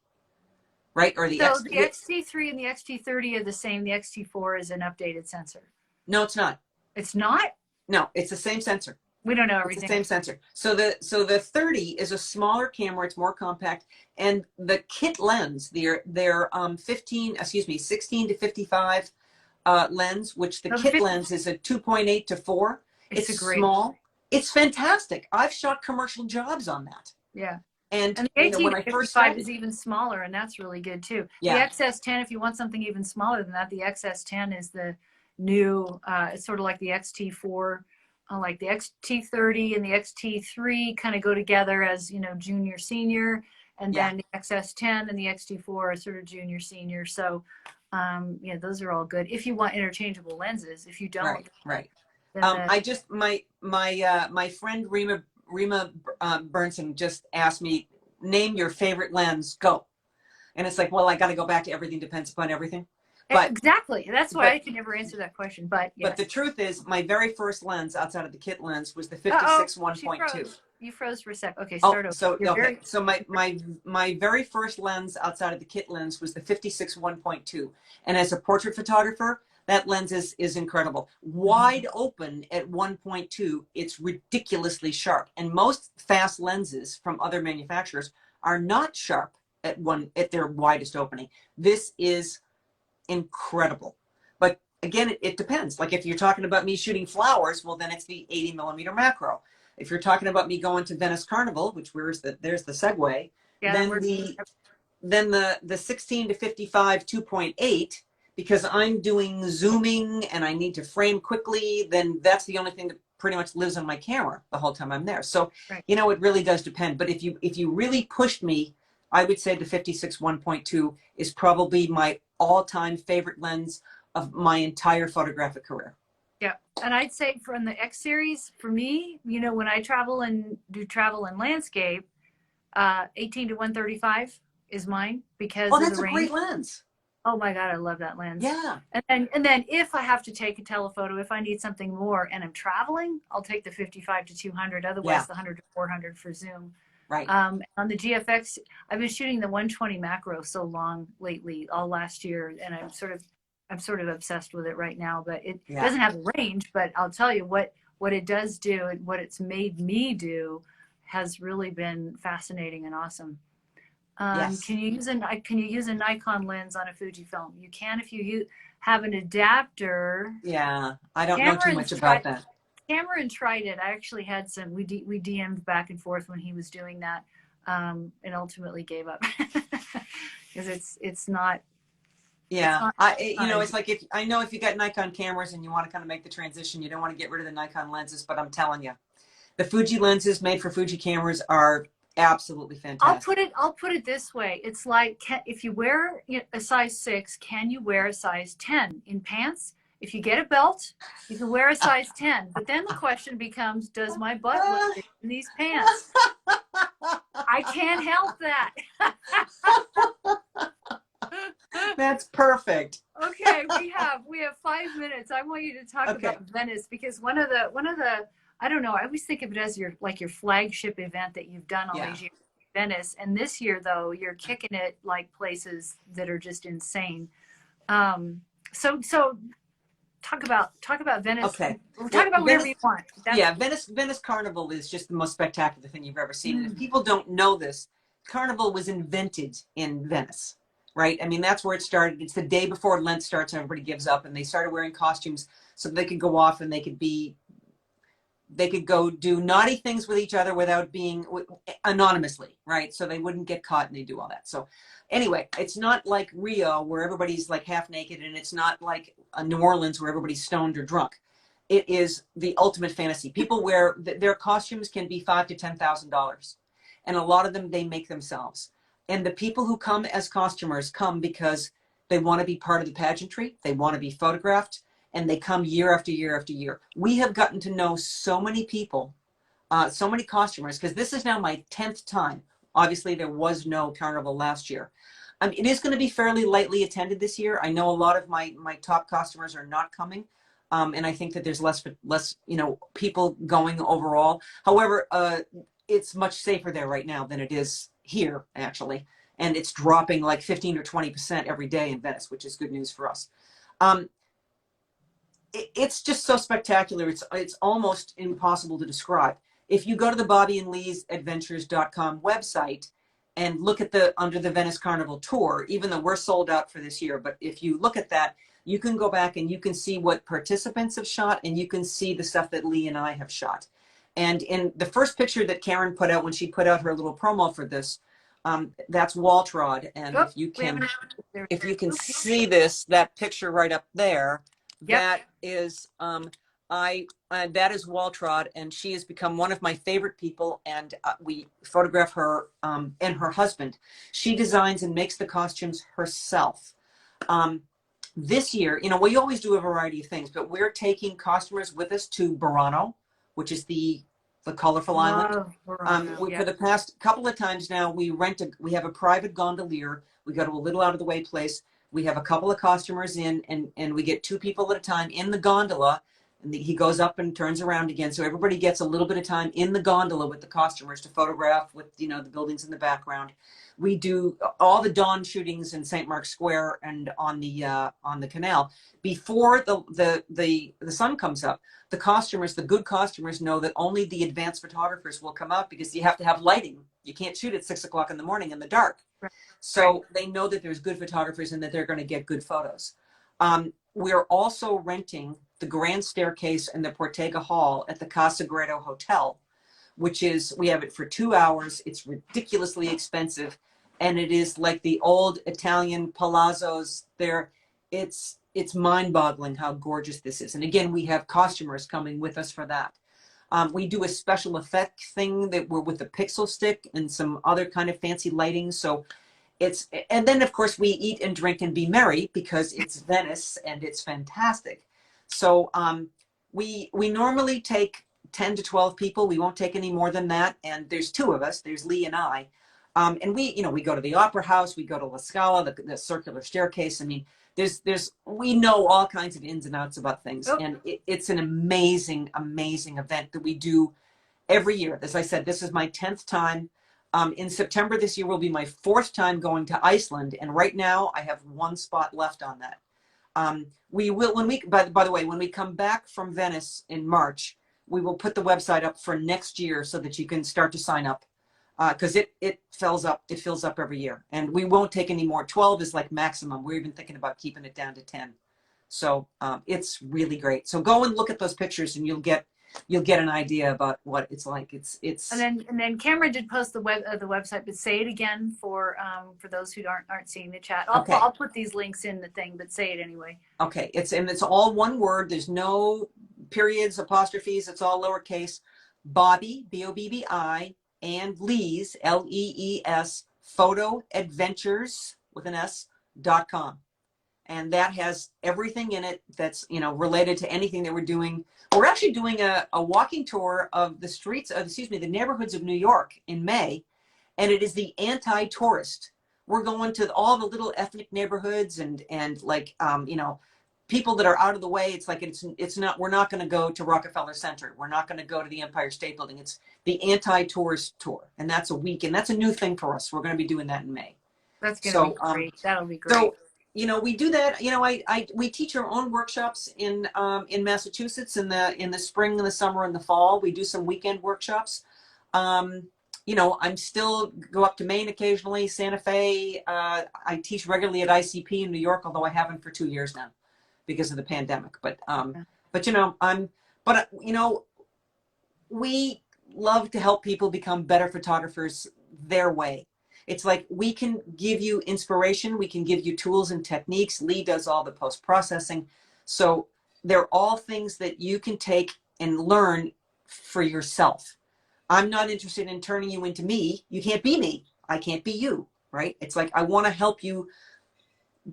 right? Or the So X. the XT3 and the XT30 are the same. The XT4 is an updated sensor. No, it's not. It's not? No, it's the same sensor. We don't know It's everything. the same sensor. So the 30 is a smaller camera. It's more compact, and the kit lens, their 16 to 55 lens, which the No, the kit 50, lens is a 2.8 to 4. it's a It's great, small. It's fantastic. I've shot commercial jobs on that. yeah. And And the you know, 18 when to I first 55 started, is even smaller, and that's really good too. yeah, The XS10, if you want something even smaller than that, the XS10 is the new, it's sort of like the XT4, like the XT30 and the XT3 kind of go together as, you know, junior, senior, and yeah, then the XS10 and the XT4 are sort of junior, senior. So, yeah, those are all good. If you want interchangeable lenses, if you don't, right, right. then I just my friend Rima Burnson just asked me, name your favorite lens. Go. And it's like, well, I got to go back to everything depends upon everything. But exactly. That's why I can never answer that question. But yes. But the truth is, my very first lens outside of the kit lens was the Uh-oh, 56 she 1.2. froze. You froze for a sec. Okay, Oh, start over. so You're okay. very, So my very first lens outside of the kit lens was the 56 1.2. And as a portrait photographer, that lens is incredible. Wide open at 1.2, it's ridiculously sharp. And most fast lenses from other manufacturers are not sharp at their widest opening. This is incredible. But again, it depends. Like if you're talking about me shooting flowers, well, then it's the 80mm macro. If you're talking about me going to Venice Carnival, which there's the segue, yeah, then the 16 to 55 2.8, because I'm doing zooming and I need to frame quickly, then that's the only thing that pretty much lives on my camera the whole time I'm there. So, right. you know, it really does depend. But if you really pushed me, I would say the 56 1.2 is probably my all-time favorite lens of my entire photographic career. Yeah. And I'd say from the X series, for me, you know, when I travel and do travel and landscape, 18 to 135 is mine because Oh, of that's the a range. great lens. Oh my God, I love that lens. Yeah. And then if I have to take a telephoto, if I need something more and I'm traveling, I'll take the 55 to 200. Otherwise, Yeah. the 100 to 400 for zoom. Right. On the GFX, I've been shooting the 120 macro so long lately, all last year, and I'm sort of obsessed with it right now. But it doesn't have a range. But I'll tell you what it does do and what it's made me do has really been fascinating and awesome. Yes. Can you use a Nikon lens on a Fujifilm? You can if you have an adapter. Yeah, I don't know too much about that. Cameron tried it. I actually had some. We DM'd back and forth when he was doing that, and ultimately gave up because it's not. Yeah, it's like if you got Nikon cameras and you want to kind of make the transition, you don't want to get rid of the Nikon lenses. But I'm telling you, the Fuji lenses made for Fuji cameras are absolutely fantastic. I'll put it this way. It's like if you wear a size 6, can you wear a size 10 in pants? If you get a belt, you can wear a size 10. But then the question becomes, does my butt look big in these pants? I can't help that. That's perfect. Okay, we have 5 minutes. I want you to talk about Venice because one of the I don't know, I always think of it as your flagship event that you've done all these years in Venice. And this year though, you're kicking it like places that are just insane. So talk about Venice. Okay. We'll talk about whatever you want. Venice Carnival is just the most spectacular thing you've ever seen. And if people don't know this, Carnival was invented in Venice, right? I mean, that's where it started. It's the day before Lent starts and everybody gives up, and they started wearing costumes so they could go off and they could go do naughty things with each other without being anonymously, right? So they wouldn't get caught and they do all that. So anyway, it's not like Rio where everybody's like half naked, and it's not like New Orleans where everybody's stoned or drunk. It is the ultimate fantasy. People wear their costumes can be $5,000 to $10,000, and a lot of them they make themselves. And the people who come as costumers come because they want to be part of the pageantry. They want to be photographed. And they come year after year after year. We have gotten to know so many people, so many costumers, because this is now my 10th time. Obviously, there was no carnival last year. It is going to be fairly lightly attended this year. I know a lot of my top costumers are not coming, and I think that there's less people going overall. However, it's much safer there right now than it is here, actually. and it's dropping like 15 or 20% every day in Venice, which is good news for us. It's just so spectacular. It's almost impossible to describe. If you go to the BobbiandLee'sAdventures.com website and look at under the Venice Carnival tour, even though we're sold out for this year, but if you look at that, you can go back and you can see what participants have shot, and you can see the stuff that Lee and I have shot. And in the first picture that Karen put out when she put out her little promo for this, that's Waltrod. And Oh, if you can see this, that picture right up there, yep. that is that is Waltrod, and she has become one of my favorite people. And we photograph her and her husband. She designs and makes the costumes herself. This year, you know, we always do a variety of things, but we're taking costumers with us to Burano, which is the colorful island. For the past couple of times now, we have a private gondolier. We go to a little out of the way place. We have a couple of costumers in, and we get 2 people at a time in the gondola, and he goes up and turns around again. So everybody gets a little bit of time in the gondola with the costumers to photograph with, you know, the buildings in the background. We do all the dawn shootings in St. Mark's Square and on the canal before the sun comes up. The costumers, the good costumers, know that only the advanced photographers will come out, because you have to have lighting. You can't shoot at 6 o'clock in the morning in the dark. Right. So they know that there's good photographers and that they're going to get good photos. We're also renting the grand staircase and the Bottega Hall at the Casa Gredo Hotel, which is, we have it for 2 hours. It's ridiculously expensive. And it is like the old Italian palazzos there. It's mind-boggling how gorgeous this is. And again, we have costumers coming with us for that. We do a special effect thing that we're with a pixel stick and some other kind of fancy lighting. So and then of course we eat and drink and be merry, because it's Venice and it's fantastic. So we normally take 10 to 12 people. We won't take any more than that. And there's 2 of us. There's Lee and I. And we go to the Opera House. We go to La Scala, the circular staircase. I mean, we know all kinds of ins and outs about things. Oh. And it's an amazing, amazing event that we do every year. As I said, this is my 10th time. In September this year will be my 4th time going to Iceland. And right now I have 1 spot left on that. We will, by the way, when we come back from Venice in March, we will put the website up for next year so that you can start to sign up, because it fills up every year, and we won't take any more. 12 is like maximum. We're even thinking about keeping it down to 10. So it's really great. So go and look at those pictures, and you'll get an idea about what it's like. It's and then Cameron did post the website, but say it again for those who aren't seeing the chat. I'll put these links in the thing, but say it anyway. Okay, it's all one word. There's no periods, apostrophes. It's all lowercase. Bobbi, Bobbi, and Lee's, Lees, Photo Adventures with an S.com. And that has everything in it that's, related to anything that we're doing. We're actually doing a walking tour of the streets of, the neighborhoods of New York in May. And it is the anti-tourist. We're going to all the little ethnic neighborhoods and like, people that are out of the way. It's like, we're not going to go to Rockefeller Center. We're not going to go to the Empire State Building. It's the anti-tourist tour. And that's a week. And that's a new thing for us. We're going to be doing that in May. That's going to be great. That'll be great. So, we do that. We teach our own workshops in Massachusetts in the spring and the summer and the fall. We do some weekend workshops. I'm still go up to Maine occasionally, Santa Fe. I teach regularly at ICP in New York, although I haven't for 2 years now because of the pandemic. We love to help people become better photographers their way. It's like we can give you inspiration. We can give you tools and techniques. Lee does all the post-processing. So they're all things that you can take and learn for yourself. I'm not interested in turning you into me. You can't be me. I can't be you, right? It's like I want to help you,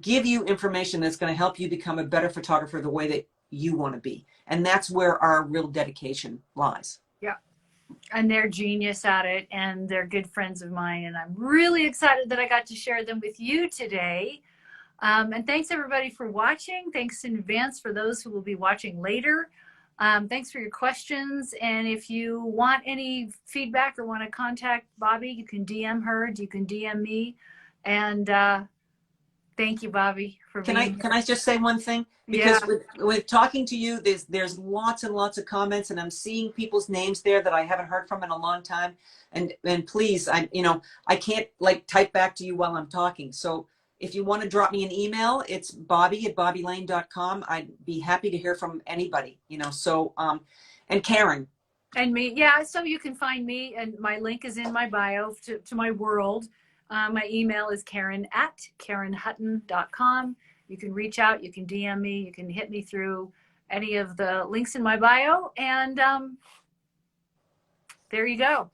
give you information that's going to help you become a better photographer the way that you want to be. And that's where our real dedication lies. Yeah. And they're genius at it, and they're good friends of mine, and I'm really excited that I got to share them with you today. And thanks everybody for watching. Thanks in advance for those who will be watching later. Thanks for your questions, and if you want any feedback or want to contact Bobbi, you can DM her, you can DM me. And thank you, Bobbi, for Can being here. I just say one thing? Because with talking to you, there's lots and lots of comments, and I'm seeing people's names there that I haven't heard from in a long time. And please, I can't like type back to you while I'm talking. So if you want to drop me an email, it's bobbi@bobbilane.com. I'd be happy to hear from anybody, So and Karen. And me, yeah. So you can find me, and my link is in my bio to my world. My email is karen@karenhutton.com. You can reach out, you can DM me, you can hit me through any of the links in my bio. And there you go.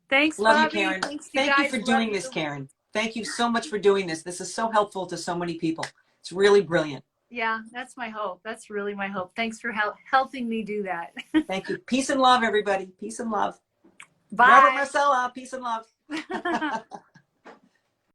Thanks, Love you, Bobbi. Karen. Thanks, you Thank you guys. for Love doing this, you. Karen. Thank you so much for doing this. This is so helpful to so many people. It's really brilliant. Yeah, that's my hope. That's really my hope. Thanks for helping me do that. Thank you. Peace and love, everybody. Peace and love. Bye. Robert Marcella, peace and love.